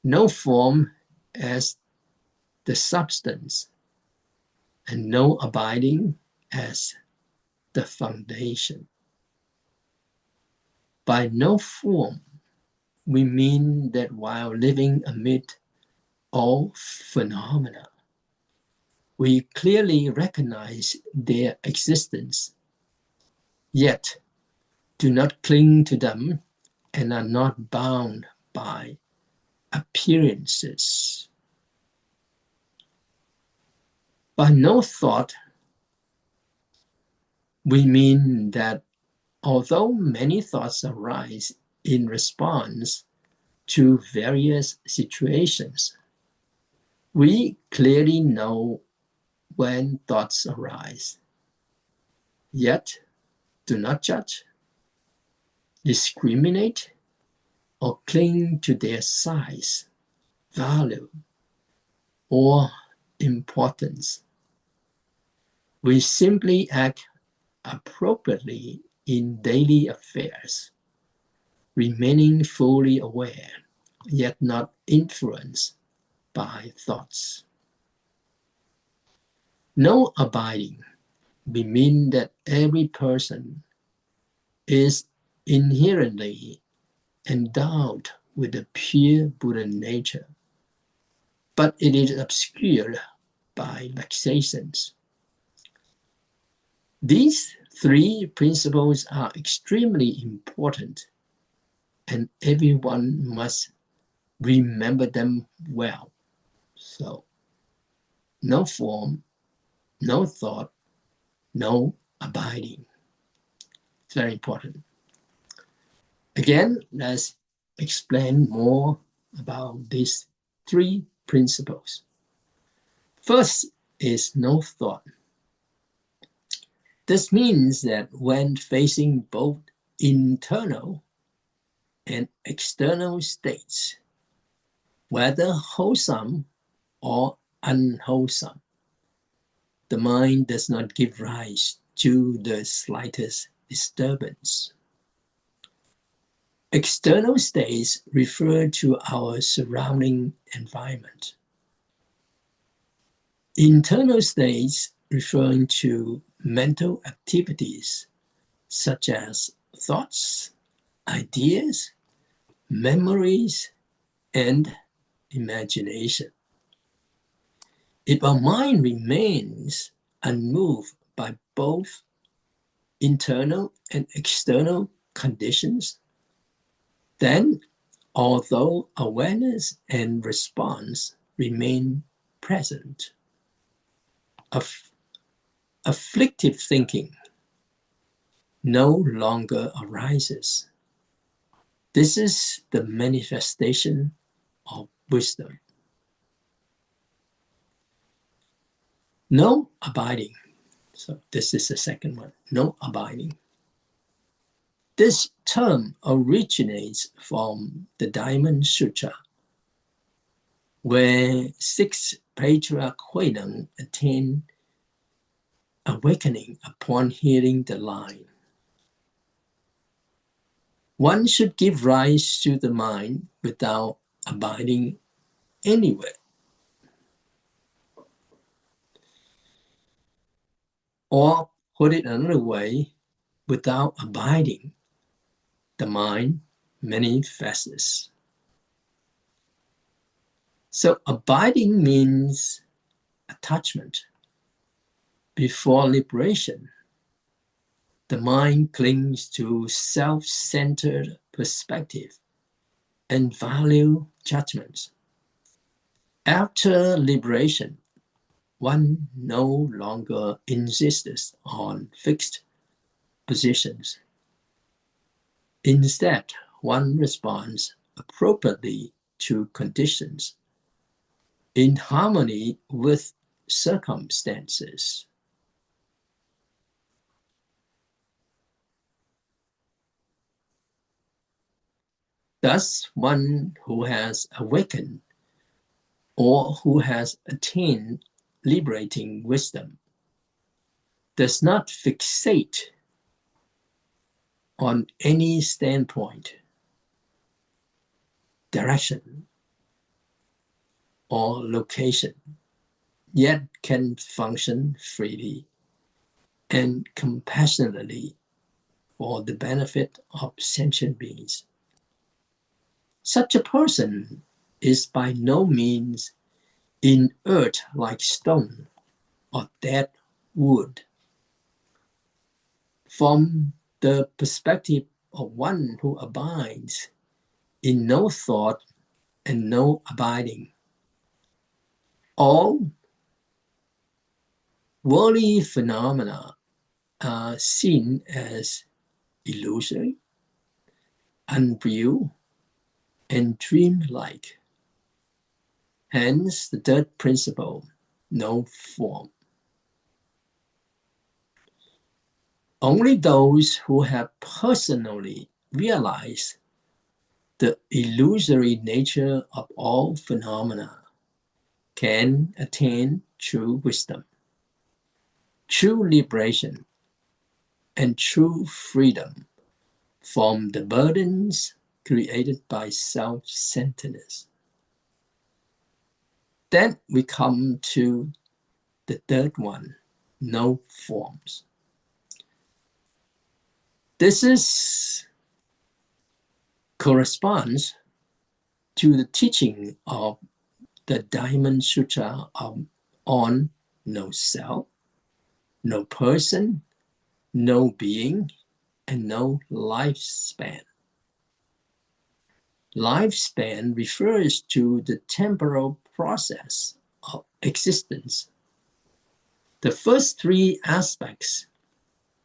no form as the substance, and no abiding as the foundation. By no form, we mean that while living amid all phenomena, we clearly recognize their existence, yet do not cling to them and are not bound by appearances. By no thought, we mean that although many thoughts arise in response to various situations, we clearly know when thoughts arise, yet do not judge, discriminate, or cling to their size, value, or importance. We simply act appropriately in daily affairs, remaining fully aware, yet not influenced by thoughts. No abiding, we mean that every person is inherently endowed with a pure Buddha nature, but it is obscured by vexations. These three principles are extremely important, and everyone must remember them well. So, no form, no thought, no abiding. It's very important. Again, let's explain more about these three principles. First is no thought. This means that when facing both internal and external states, whether wholesome or unwholesome, the mind does not give rise to the slightest disturbance. External states refer to our surrounding environment. Internal states referring to mental activities such as thoughts, ideas, memories, and imagination. If our mind remains unmoved by both internal and external conditions, then although awareness and response remain present, afflictive thinking no longer arises. This is the manifestation of wisdom. No abiding. So this is the second one. No abiding. This term originates from the Diamond Sutra, where 6 Patriarch Huineng attained awakening upon hearing the line. One should give rise to the mind without abiding anywhere. Or put it another way, without abiding, the mind manifests. So abiding means attachment. Before liberation, the mind clings to self-centered perspective and value judgments. After liberation, one no longer insists on fixed positions. Instead, one responds appropriately to conditions in harmony with circumstances. Thus, one who has awakened or who has attained liberating wisdom does not fixate on any standpoint, direction, or location, yet can function freely and compassionately for the benefit of sentient beings. Such a person is by no means inert like stone or dead wood. From the perspective of one who abides in no thought and no abiding, all worldly phenomena are seen as illusory, unreal, and dreamlike. Hence the third principle, no form. Only those who have personally realized the illusory nature of all phenomena can attain true wisdom, true liberation, and true freedom from the burdens created by self-centeredness. Then we come to the third one, no forms. This corresponds to the teaching of the Diamond Sutra on no self, no person, no being, and no lifespan. Lifespan refers to the temporal process of existence. The first 3 aspects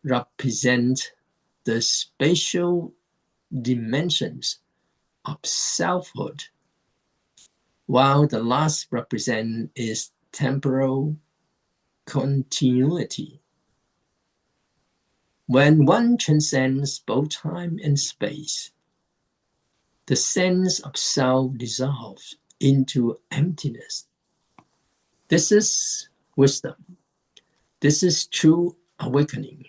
represent the spatial dimensions of selfhood, while the last represent is temporal continuity. When one transcends both time and space, the sense of self dissolves into emptiness. This is wisdom. This is true awakening.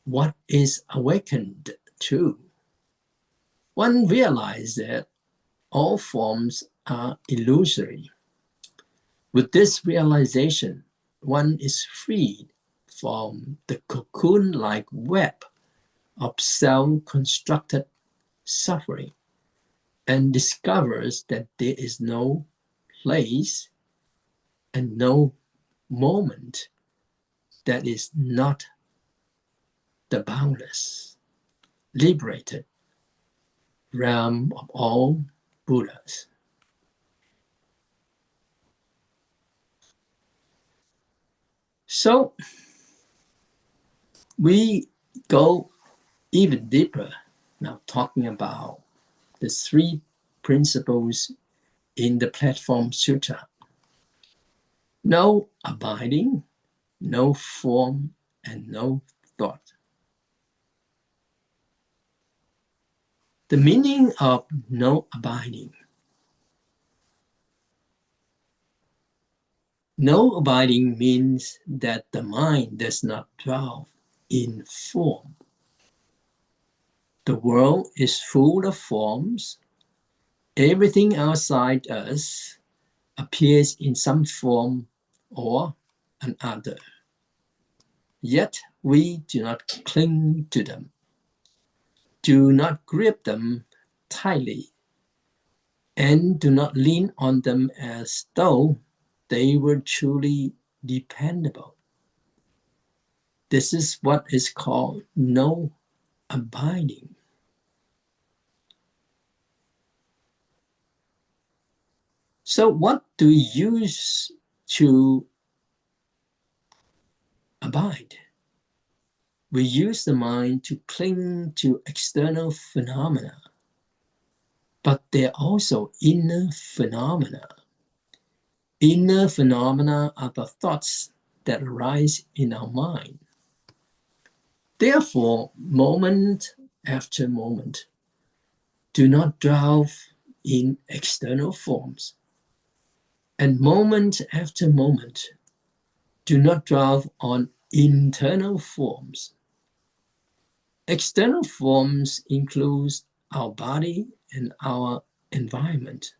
What is awakened to? One realizes that all forms are illusory. With this realization, one is freed from the cocoon-like web of self-constructed suffering and discovers that there is no place and no moment that is not the boundless, liberated realm of all Buddhas. So we go even deeper now, talking about the three principles in the Platform Sutra. No abiding, no form, and no thought. The meaning of no abiding. No abiding means that the mind does not dwell in form. The world is full of forms. Everything outside us appears in some form or another. Yet we do not cling to them. Do not grip them tightly, and do not lean on them as though they were truly dependable. This is what is called no abiding. So what do we use to abide? We use the mind to cling to external phenomena, but they're also inner phenomena. Inner phenomena are the thoughts that arise in our mind. Therefore, moment after moment, do not dwell in external forms. And moment after moment, do not dwell on internal forms. External forms include our body and our environment.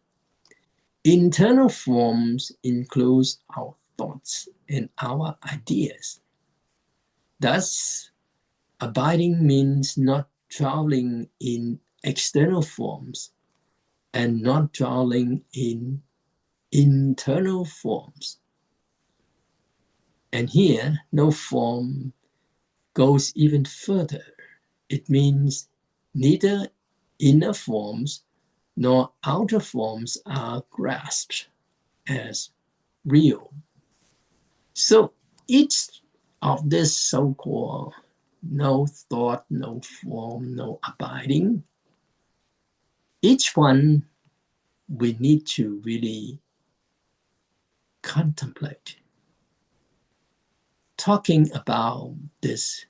Internal forms include our thoughts and our ideas. Thus, abiding means not dwelling in external forms and not dwelling in internal forms. And here, no form goes even further. It means neither inner forms nor outer forms are grasped as real. So each of this so-called no thought, no form, no abiding, each one we need to really contemplate. Talking about this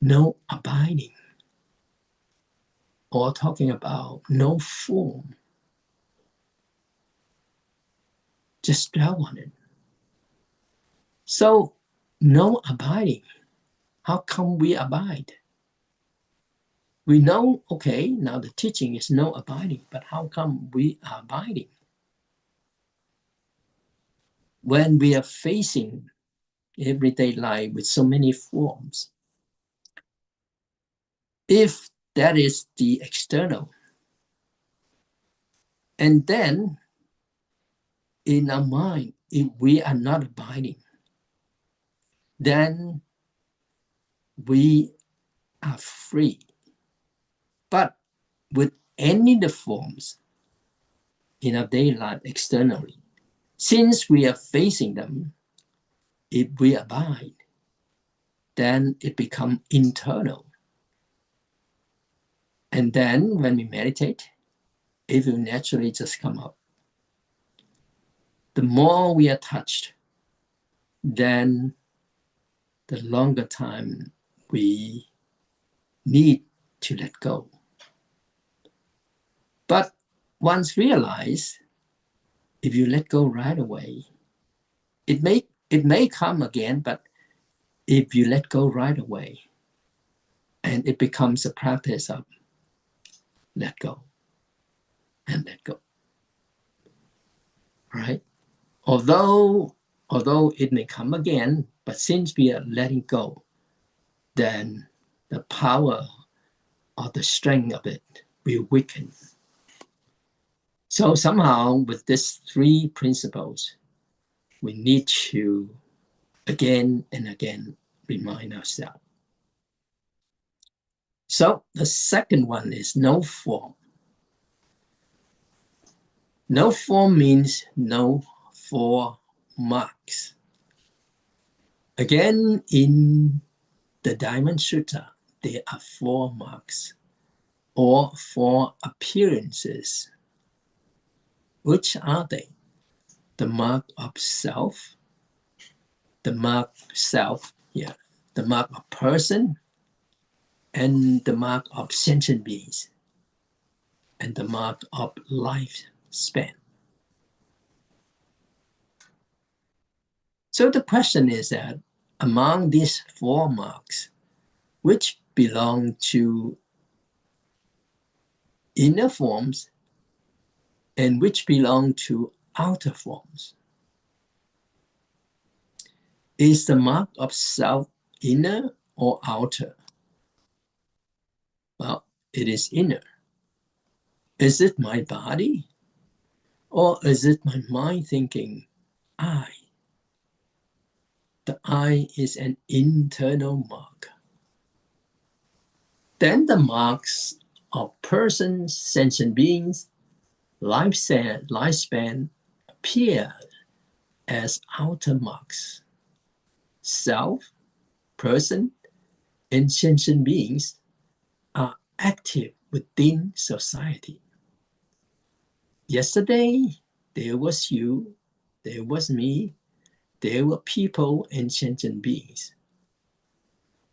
no abiding, or talking about no form, just dwell on it. So, no abiding. How come we abide? We know, okay, now the teaching is no abiding, but how come we are abiding? When we are facing everyday life with so many forms, if that is the external, and then in our mind, if we are not abiding, then we are free. But with any of the forms in our daily life externally, since we are facing them, if we abide, then it becomes internal. And then when we meditate, it will naturally just come up. The more we are touched, then the longer time we need to let go. But once realized, if you let go right away, it may come again, but if you let go right away, and it becomes a practice of let go and let go, right? Although it may come again, but since we are letting go, then the power or the strength of it will weaken. So somehow with these three principles, we need to again and again remind ourselves. So the second one is no form. No form means no four marks. Again, in the Diamond Sutra, there are 4 marks or 4 appearances. Which are they? The mark of self, the mark the mark of person, and the mark of sentient beings, and the mark of lifespan. So the question is that among these 4 marks, which belong to inner forms and which belong to outer forms? Is the mark of self inner or outer? Well, it is inner. Is it my body? Or is it my mind thinking, I? The I is an internal mark. Then the marks of persons, sentient beings, lifespan appear as outer marks. Self, person, and sentient beings are active within society. Yesterday, there was you, there was me, there were people and sentient beings.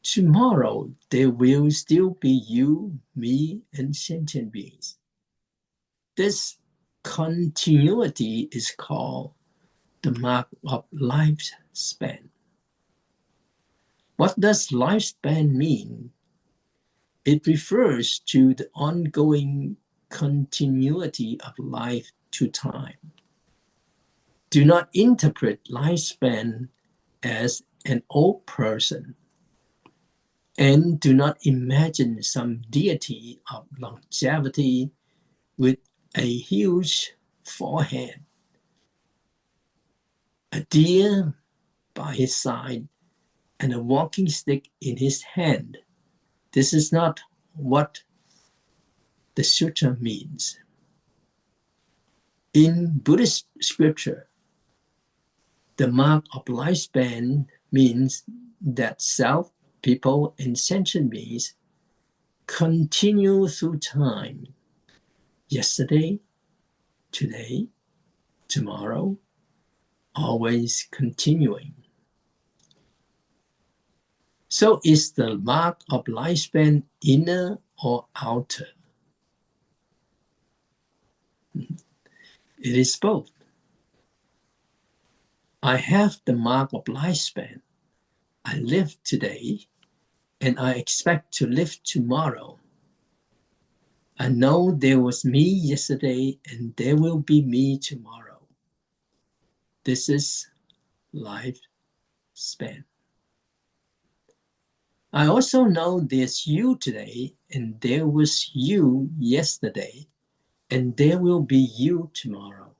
Tomorrow, there will still be you, me, and sentient beings. This continuity is called the mark of lifespan. What does lifespan mean? It refers to the ongoing continuity of life to time. Do not interpret lifespan as an old person, and do not imagine some deity of longevity with a huge forehead, a deer by his side, and a walking stick in his hand. This is not what the sutra means. In Buddhist scripture, the mark of lifespan means that self, people, and sentient beings continue through time. Yesterday, today, tomorrow, always continuing. So is the mark of lifespan inner or outer? It is both. I have the mark of lifespan. I live today, and I expect to live tomorrow. I know there was me yesterday, and there will be me tomorrow. This is lifespan. I also know there's you today, and there was you yesterday, and there will be you tomorrow.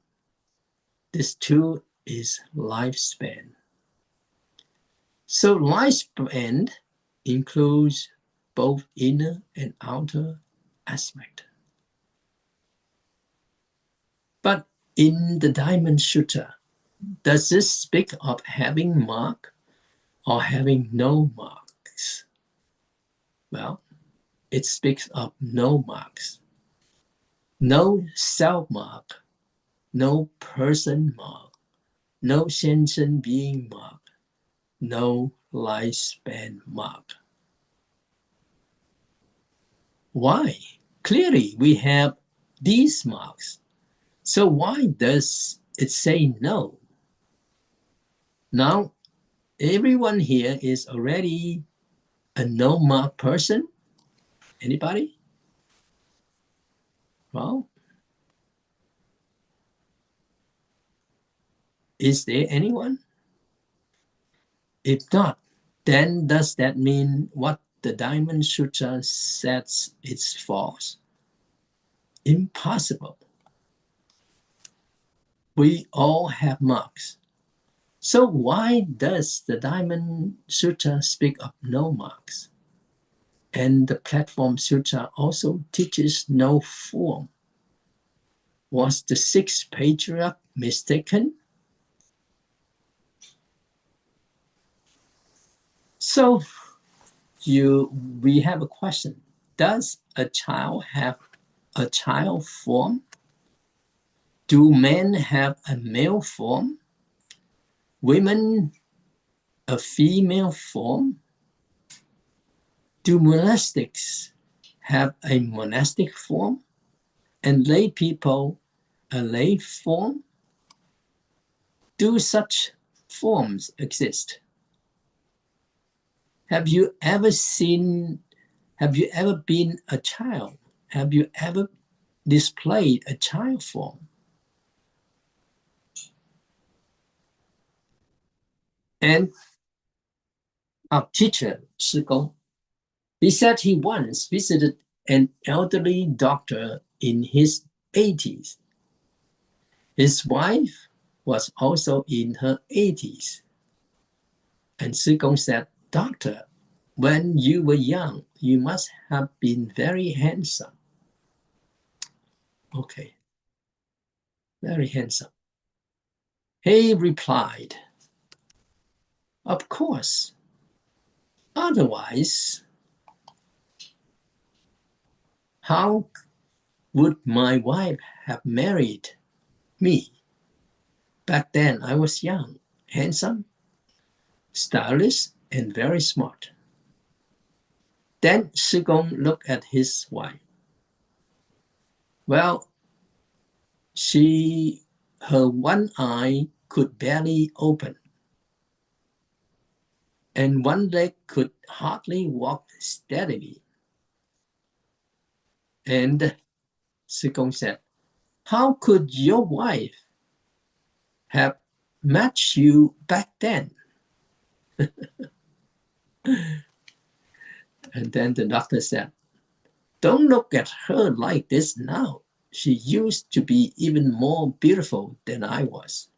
This too is lifespan. So lifespan includes both inner and outer aspect. But in the Diamond Sutra, does this speak of having mark or having no marks? Well, it speaks of no marks. No self mark, no person mark, no sentient being mark, no lifespan mark. Why? Clearly, we have these marks. So why does it say no? Now, everyone here is already a no mark person. Anybody? Well, Is there anyone? If not, then does that mean what the Diamond Sutra says is false? Impossible. We all have marks. So why does the Diamond Sutra speak of no marks? And the Platform Sutra also teaches no form. Was the sixth patriarch mistaken? So we have a question. Does a child have a child form? Do men have a male form? Women a female form? Do monastics have a monastic form? And lay people a lay form? Do such forms exist? Have you ever been a child? Have you ever displayed a child form? And our teacher, Shi Gong, he said he once visited an elderly doctor in his 80s. His wife was also in her 80s. And Shi Gong said, "Doctor, when you were young, you must have been very handsome." Okay, very handsome. He replied, "Of course. Otherwise, how would my wife have married me? Back then, I was young, handsome, stylish, and very smart." Then Shi Gong looked at his wife. Well, her one eye could barely open, and one leg could hardly walk steadily. And Shi Gong said, "How could your wife have matched you back then?" And then the doctor said, "Don't look at her like this now. She used to be even more beautiful than I was.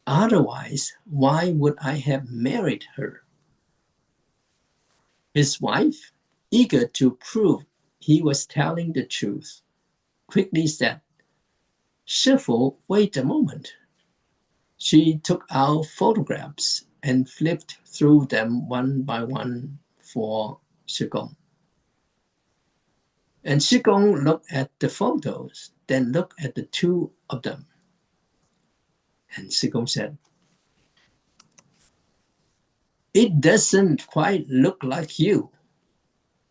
Otherwise, why would I have married her?" His wife, eager to prove he was telling the truth, quickly said, "Shifu, wait a moment." She took out photographs and flipped through them one by one for Shi Gong. And Shi Gong looked at the photos, then looked at the two of them. And Shi Gong said, "It doesn't quite look like you.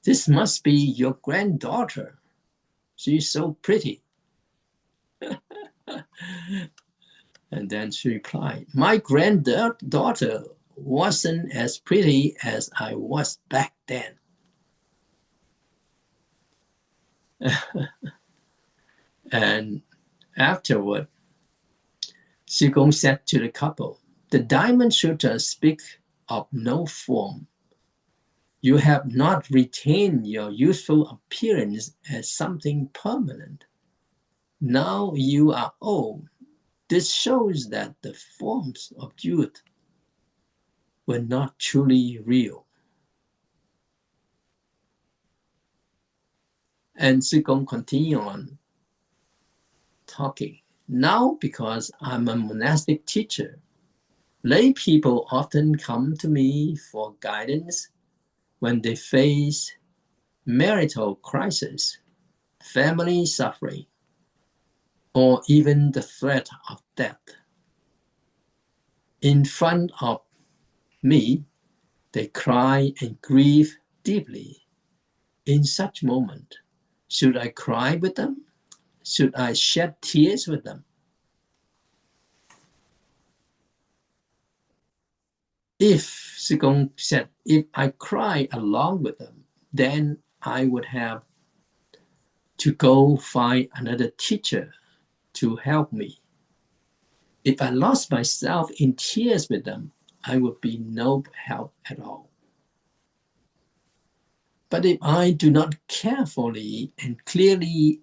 This must be your granddaughter. She's so pretty." And then she replied, "My granddaughter wasn't as pretty as I was back then." And afterward, Shi Gong said to the couple, "The Diamond Sutra speaks of no form. You have not retained your youthful appearance as something permanent. Now you are old. This shows that the forms of youth were not truly real." And Shi Gong continued on talking. "Now, because I'm a monastic teacher, lay people often come to me for guidance when they face marital crisis, family suffering, or even the threat of death. In front of me, they cry and grieve deeply. In such moment, should I cry with them? Should I shed tears with them? If," Shi Gong said, "if I cry along with them, then I would have to go find another teacher to help me. If I lost myself in tears with them, I would be no help at all. But if I do not carefully and clearly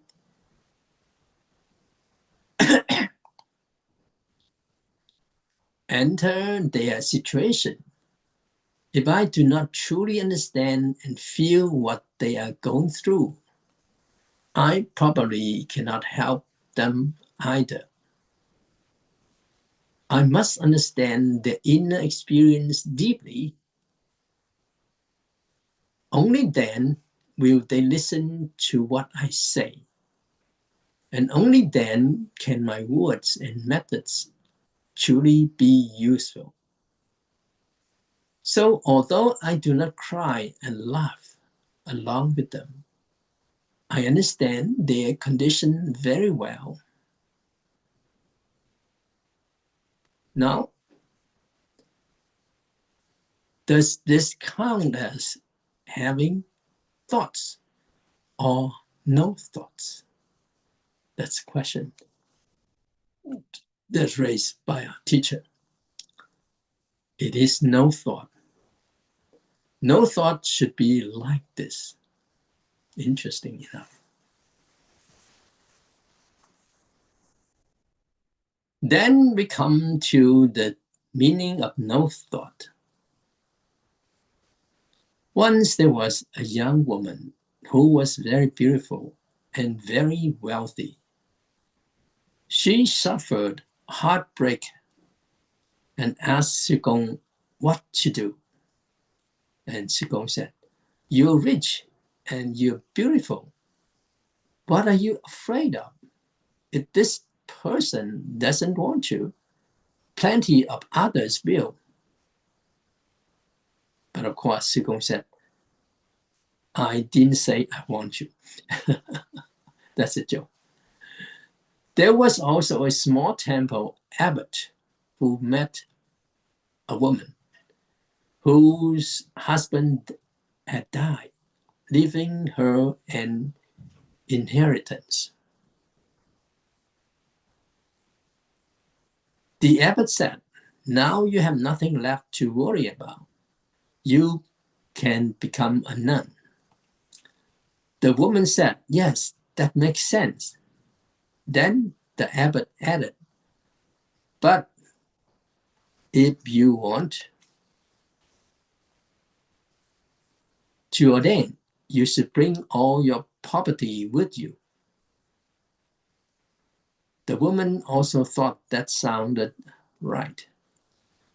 enter their situation, if I do not truly understand and feel what they are going through, I probably cannot help them either. I must understand their inner experience deeply. Only then will they listen to what I say. And only then can my words and methods truly be useful. So although I do not cry and laugh along with them, I understand their condition very well. Now, does this count as having thoughts or no thoughts? That's the question that's raised by our teacher. It is no thought. No thought should be like this. Interesting enough. Then we come to the meaning of no thought. Once there was a young woman who was very beautiful and very wealthy. She suffered heartbreak and asked Sigong what to do. And Sigong said, "You're rich and you're beautiful. What are you afraid of? If this person doesn't want you, plenty of others will." But of course, Sigong said, "I didn't say I want you." That's a joke. There was also a small temple abbot who met a woman whose husband had died, leaving her an inheritance. The abbot said, "Now you have nothing left to worry about. You can become a nun." The woman said, "Yes, that makes sense." Then the abbot added, "But if you want to ordain, you should bring all your property with you." The woman also thought that sounded right.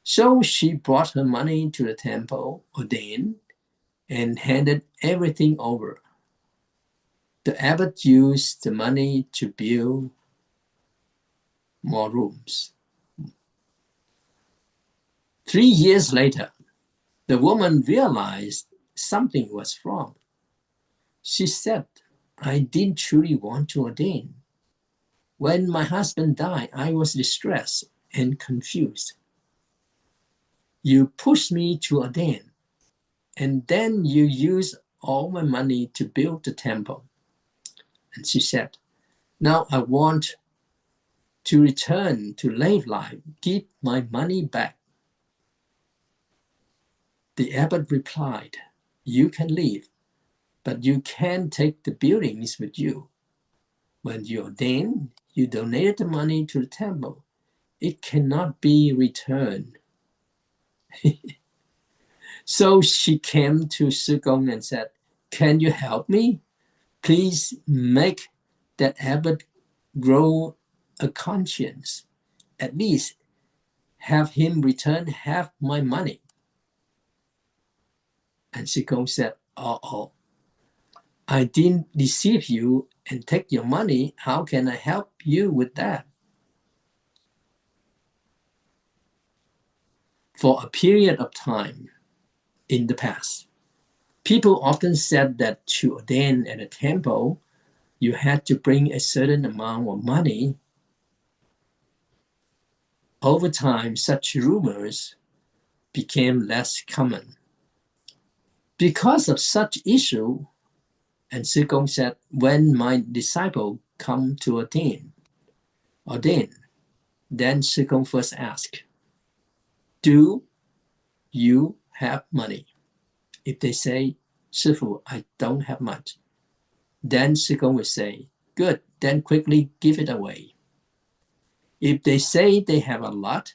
So she brought her money to the temple, ordained, and handed everything over. The abbot used the money to build more rooms. 3 years later, the woman realized something was wrong. She said, "I didn't truly want to ordain. When my husband died, I was distressed and confused. You pushed me to ordain, and then you used all my money to build the temple." And she said, "Now I want to return to live life. Give my money back." The abbot replied, "You can leave, but you can't take the buildings with you. When you ordained, you donated the money to the temple. It cannot be returned." So she came to Sigong and said, "Can you help me? Please make that abbot grow a conscience. At least have him return half my money." And Sigong said, "Oh, I didn't deceive you and take your money. How can I help you with that?" For a period of time in the past, people often said that to ordain at a temple, you had to bring a certain amount of money. Over time, such rumors became less common. Because of such issue, and Sigong said, "When my disciple come to ordain, Then Sư Công first asked, do you have money? If they say, Sư Phụ, I don't have much, then Sư Công will say, good, then quickly give it away. If they say they have a lot,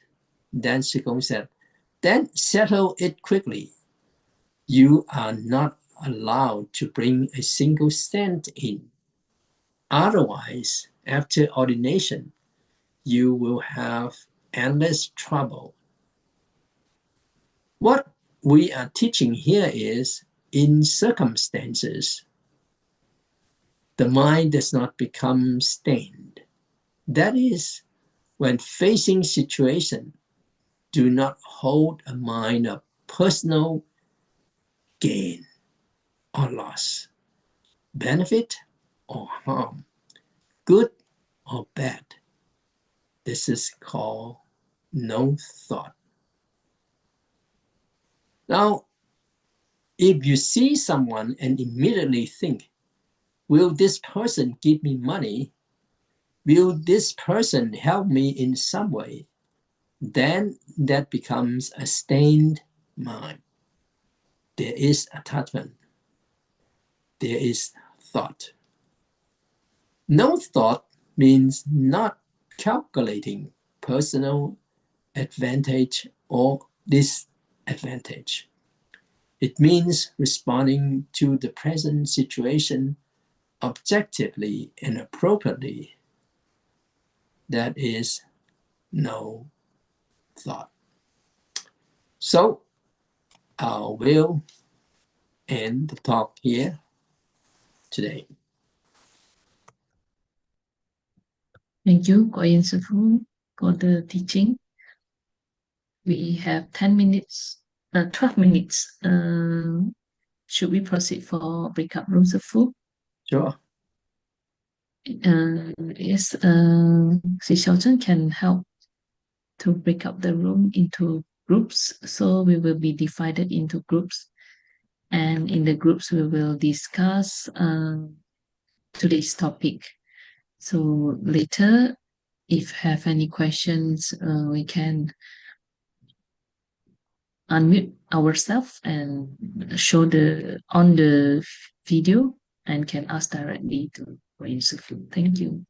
then Sư Công said, then settle it quickly. You are not allowed to bring a single cent in. Otherwise, after ordination, you will have endless trouble. What we are teaching here is, in circumstances, the mind does not become stained. That is, when facing situation, do not hold a mind of personal gain or loss, benefit or harm, good or bad. This is called no thought. Now, if you see someone and immediately think, will this person give me money? Will this person help me in some way? Then that becomes a stained mind. There is attachment. There is thought. No thought means not calculating personal advantage or disadvantage. It means responding to the present situation objectively and appropriately. That is no thought. So I will end the talk here today. Thank you, Koyen Sư-Phụ, for the teaching. We have 10 minutes, 12 minutes. Should we proceed for breakup room, Sư-Phụ? Sure. Yes, Si Xiaozhen can help to break up the room into groups. So we will be divided into groups. And in the groups, we will discuss today's topic. So later, if have any questions, we can unmute ourselves and show on the video and can ask directly to Koyen Sư-Phụ. Thank you.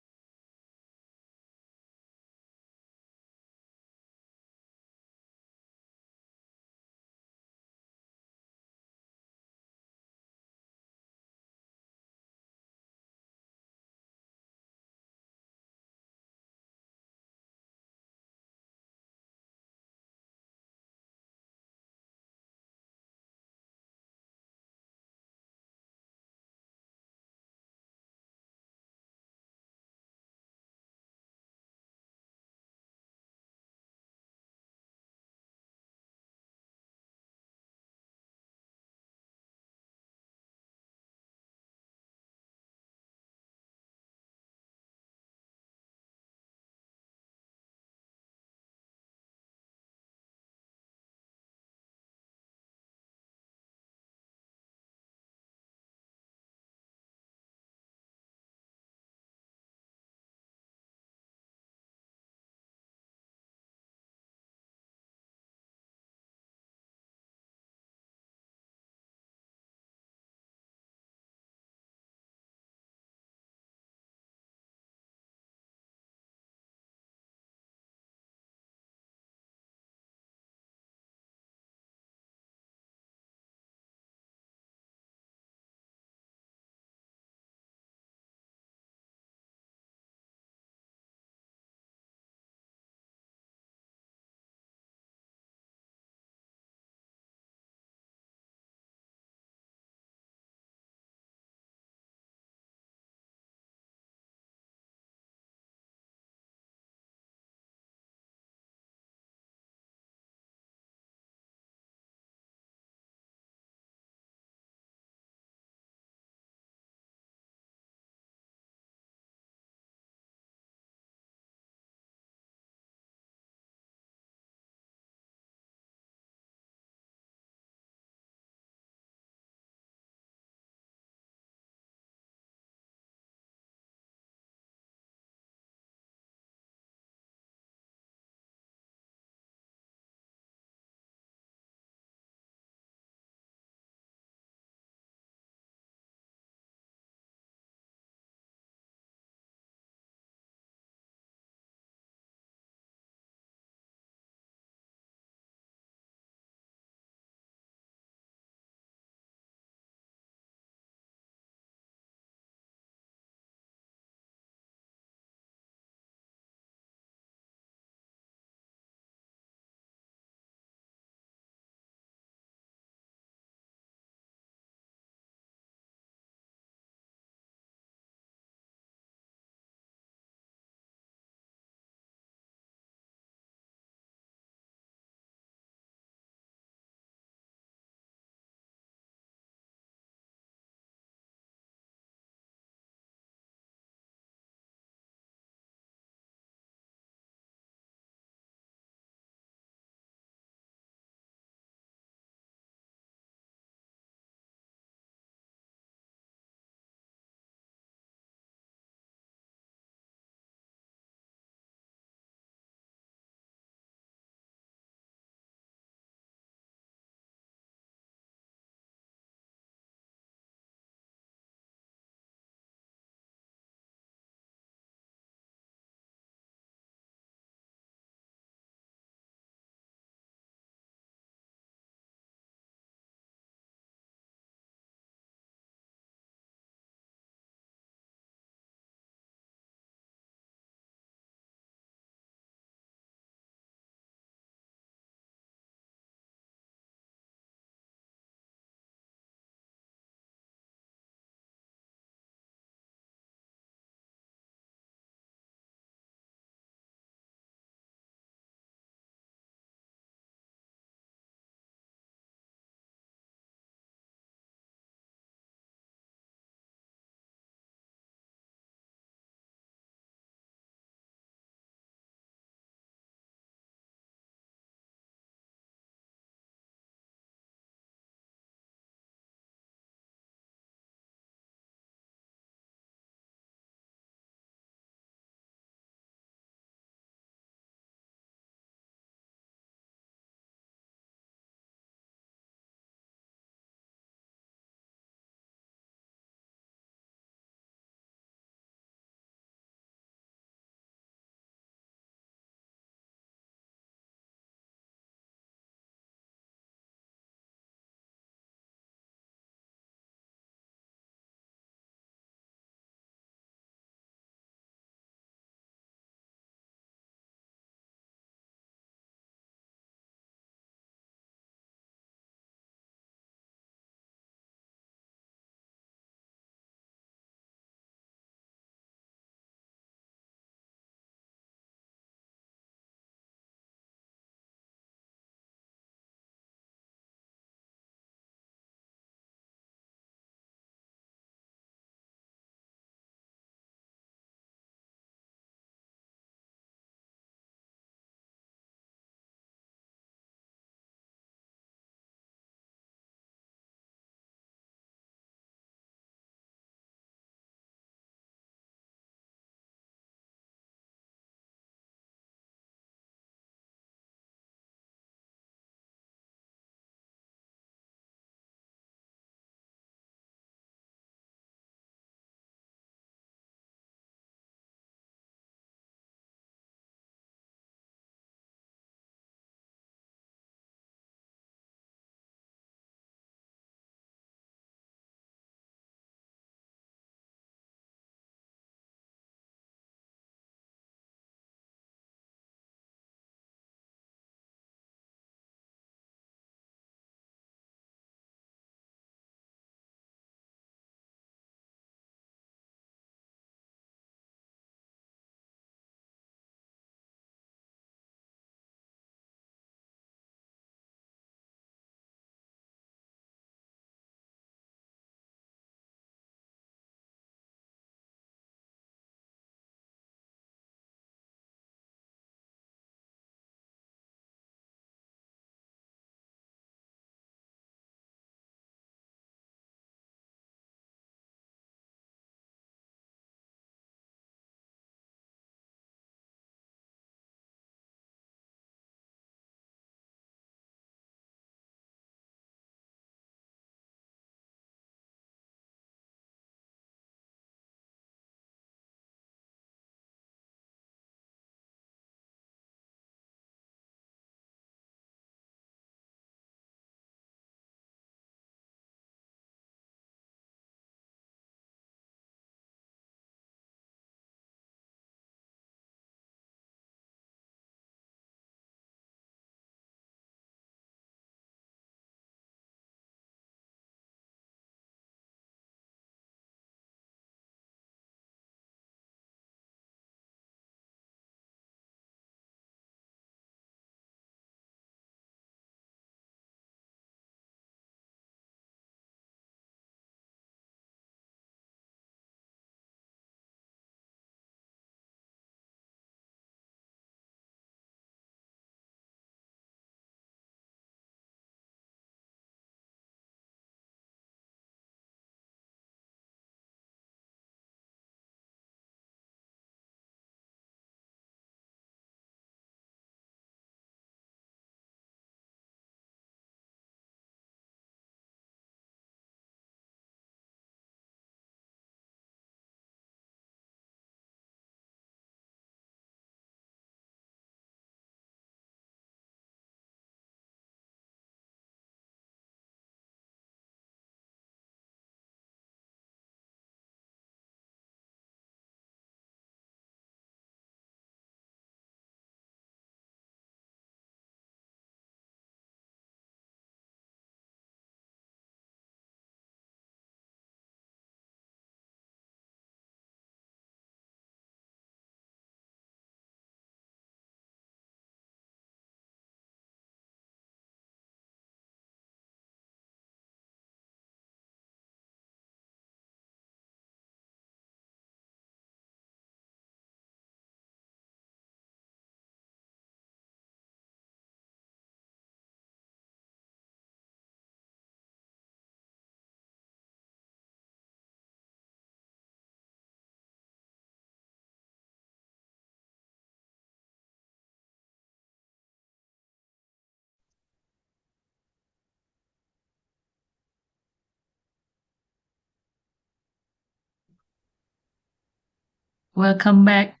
Welcome back,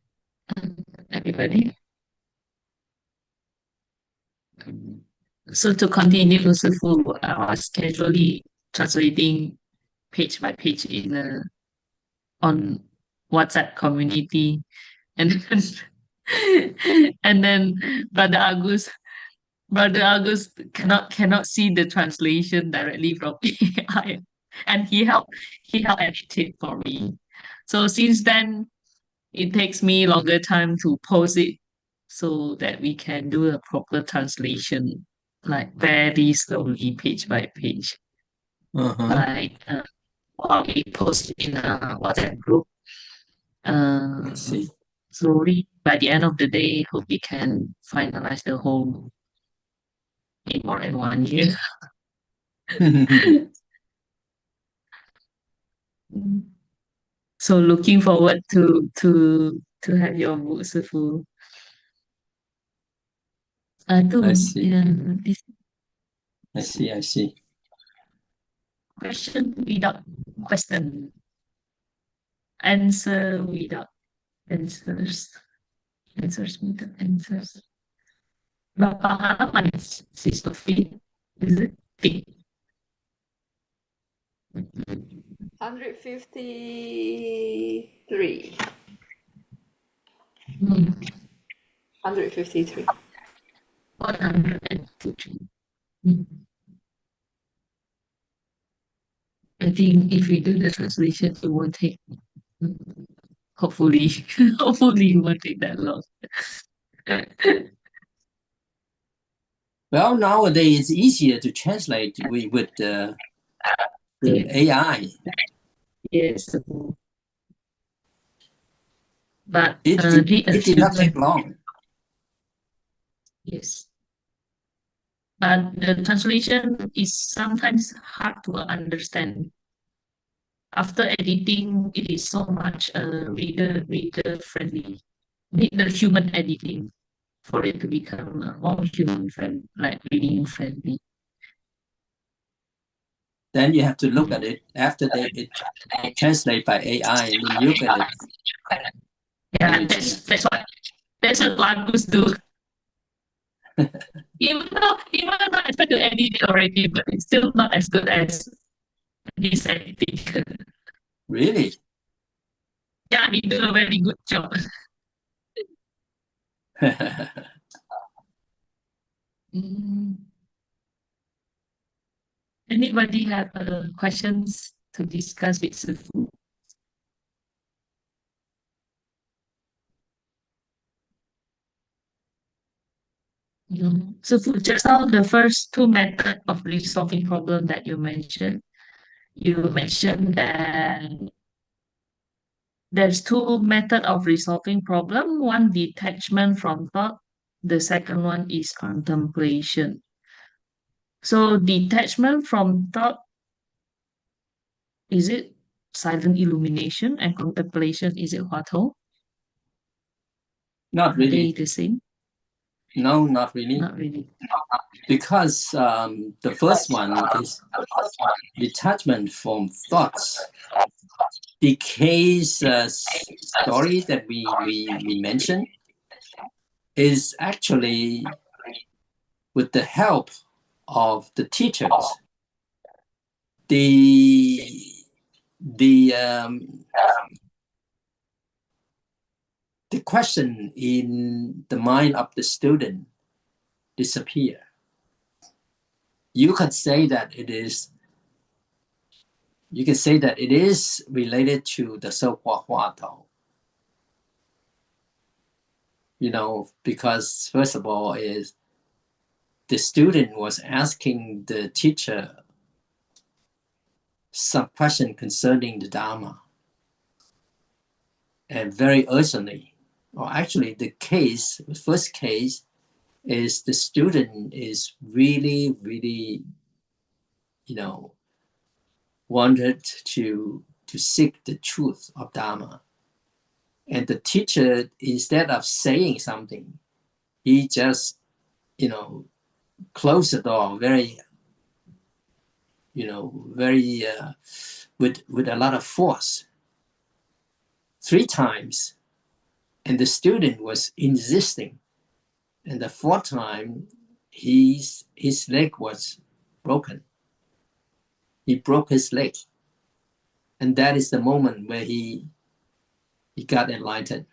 everybody. So to continue, Sifu, I was casually translating page by page on WhatsApp community, and and then Brother Agus cannot see the translation directly from AI, and he helped edit it for me. So since then, it takes me longer time to post it so that we can do a proper translation, like very slowly, page by page. Like while we post in a WhatsApp group. I see. Slowly, by the end of the day, hope we can finalize the whole in more than 1 year. So looking forward to have your book, Sifu. I see. This I see. question without question, answer without answers, answers without answers. Berapa halaman, Sister Fee? Is it Fee? 153. Hmm. 153. 153. I think if we do the translation, it won't take. Hopefully, hopefully, it won't take that long. Well, nowadays it's easier to translate with the AI. Yes, but It did not take long. Yes, but the translation is sometimes hard to understand. After editing, it is so much reader friendly. Need the human editing for it to become more human friendly, like reading friendly. Then you have to look at it after it translated by AI, and then you look at it. Yeah, that's what Lagus do. even though I tried to edit it already, but it's still not as good as this editing. Really? Yeah, he did a very good job. Anybody have questions to discuss with Sifu? Sifu, just now the first two methods of resolving problem that you mentioned that there's two methods of resolving problem. One, detachment from thought. The second one is contemplation. So detachment from thought, is it silent illumination, and contemplation, is it Huatou? Not Are they really. the same? No, not really. Not really. Because the first one is detachment from thoughts. The case story that we mentioned is actually with the help of the teachers. The question in the mind of the student disappear. You can say that it is related to the so-called Huatao. Because first of all is the student was asking the teacher some question concerning the Dharma, and very urgently. Or actually the first case is the student is really, really, wanted to seek the truth of Dharma. And the teacher, instead of saying something, he just, closed the door very, with a lot of force. 3 times And the student was insisting. And the fourth time, his leg was broken. He broke his leg. And that is the moment where he got enlightened.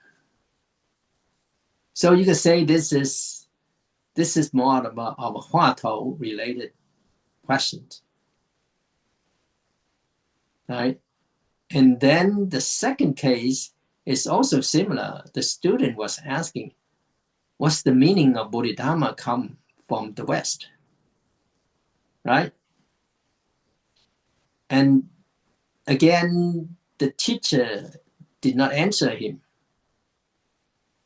So you can say this is more about our Huatou related questions. Right? And then the second case is also similar. The student was asking, what's the meaning of Bodhidharma come from the West? Right? And again, the teacher did not answer him.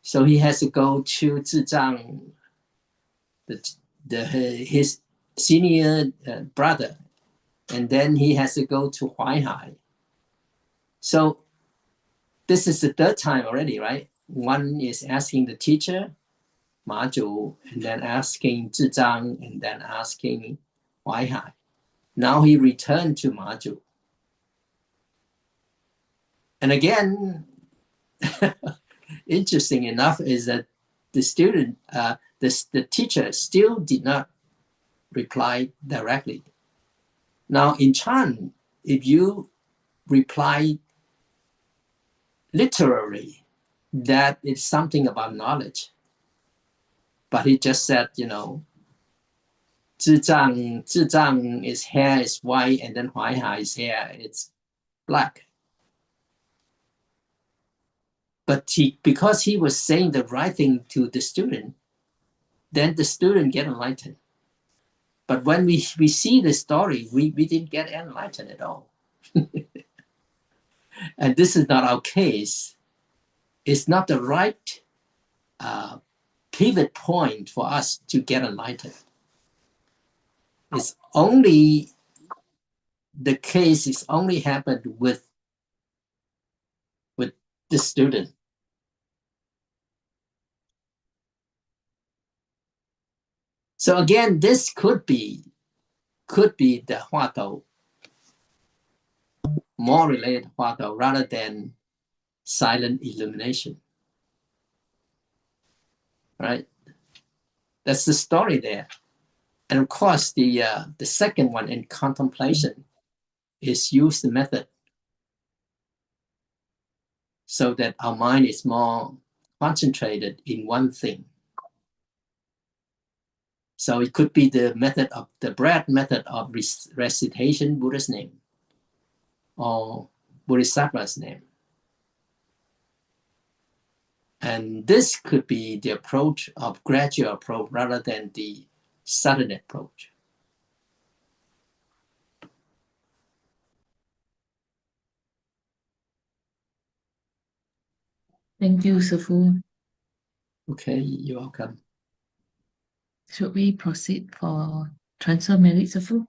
So he has to go to Zizang, his senior brother, and then he has to go to Huaihai. So this is the third time already, right? One is asking the teacher, Ma Zhu, and then asking Zizang, and then asking Huaihai. Now he returned to Ma Zhu. And again, interesting enough is that the student, the teacher still did not reply directly. Now in Chan, if you reply literally, that is something about knowledge. But he just said, Zizang his hair is white, and then Huaihai's hair it's black. But because he was saying the right thing to the student, then the student get enlightened. But when we see the story, we didn't get enlightened at all. And this is not our case. It's not the right pivot point for us to get enlightened. It's only, the case is only happened with the student. So again, this could be the Huatou, more related Huatou rather than silent illumination. Right? That's the story there. And of course, the second one in contemplation is use the method so that our mind is more concentrated in one thing. So it could be the method of the breath method of recitation Buddha's name or Bodhisattva's name. And this could be the approach of gradual approach rather than the sudden approach. Thank you, Shifu. Okay, you're welcome. Should we proceed for transfer merit, Shifu?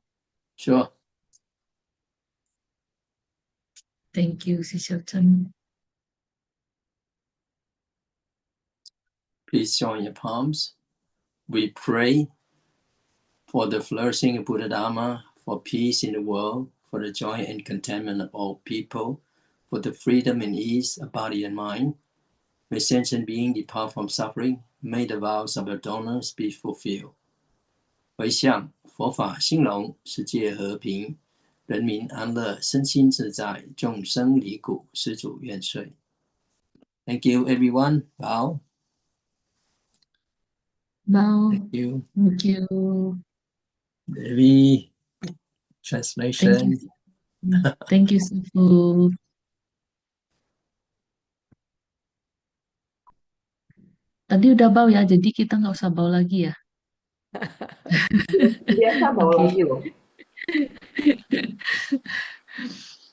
Sure. Thank you, Shifu Chen. Please join your palms. We pray for the flourishing of Buddha Dharma, for peace in the world, for the joy and contentment of all people, for the freedom and ease of body and mind. May sentient being depart from suffering. May the vows of the donors be fulfilled. 回向佛法兴隆，世界和平，人民安乐，身心自在，众生离苦，施主愿遂。Thank you, everyone. Bow. Now, Thank you. thank you. Very Thank translation. you. Thank you, Shifu. Tadi udah bau ya, jadi kita nggak usah bau lagi ya. Biasa bawa Okay. lagi loh.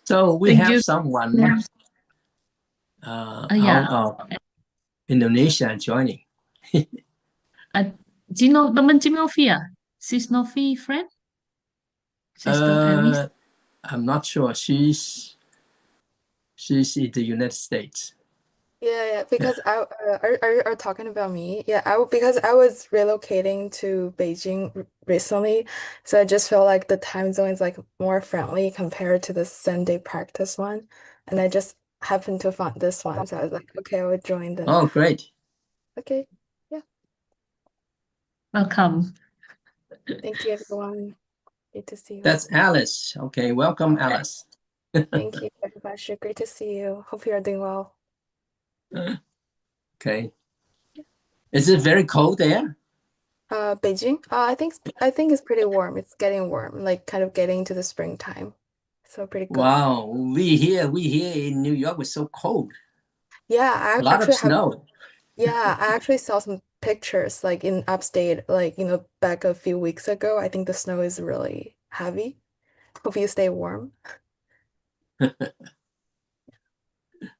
So we Thank have you. someone Yeah. out of Indonesia joining. Teman Cik Novi ya? Sis Novi friend? Sister Alice? I'm not sure. She's in the United States. Yeah, because are talking about me? Yeah, because I was relocating to Beijing recently, so I just feel like the time zone is like more friendly compared to the Sunday practice one, and I just happened to find this one, so I was like, okay, I would join the. Oh, great. Okay, Welcome. thank you, everyone. Great to see you. That's Alice. Okay, welcome, Alice. Thank you, everybody. Great to see you. Hope you are doing well. Okay. Is it very cold there? Beijing. I think it's pretty warm. It's getting warm, like kind of getting into the springtime. So pretty good. Wow, we here in New York was so cold. Yeah, A lot of snow. I actually saw some pictures like in upstate, like back a few weeks ago. I think the snow is really heavy. Hope you stay warm.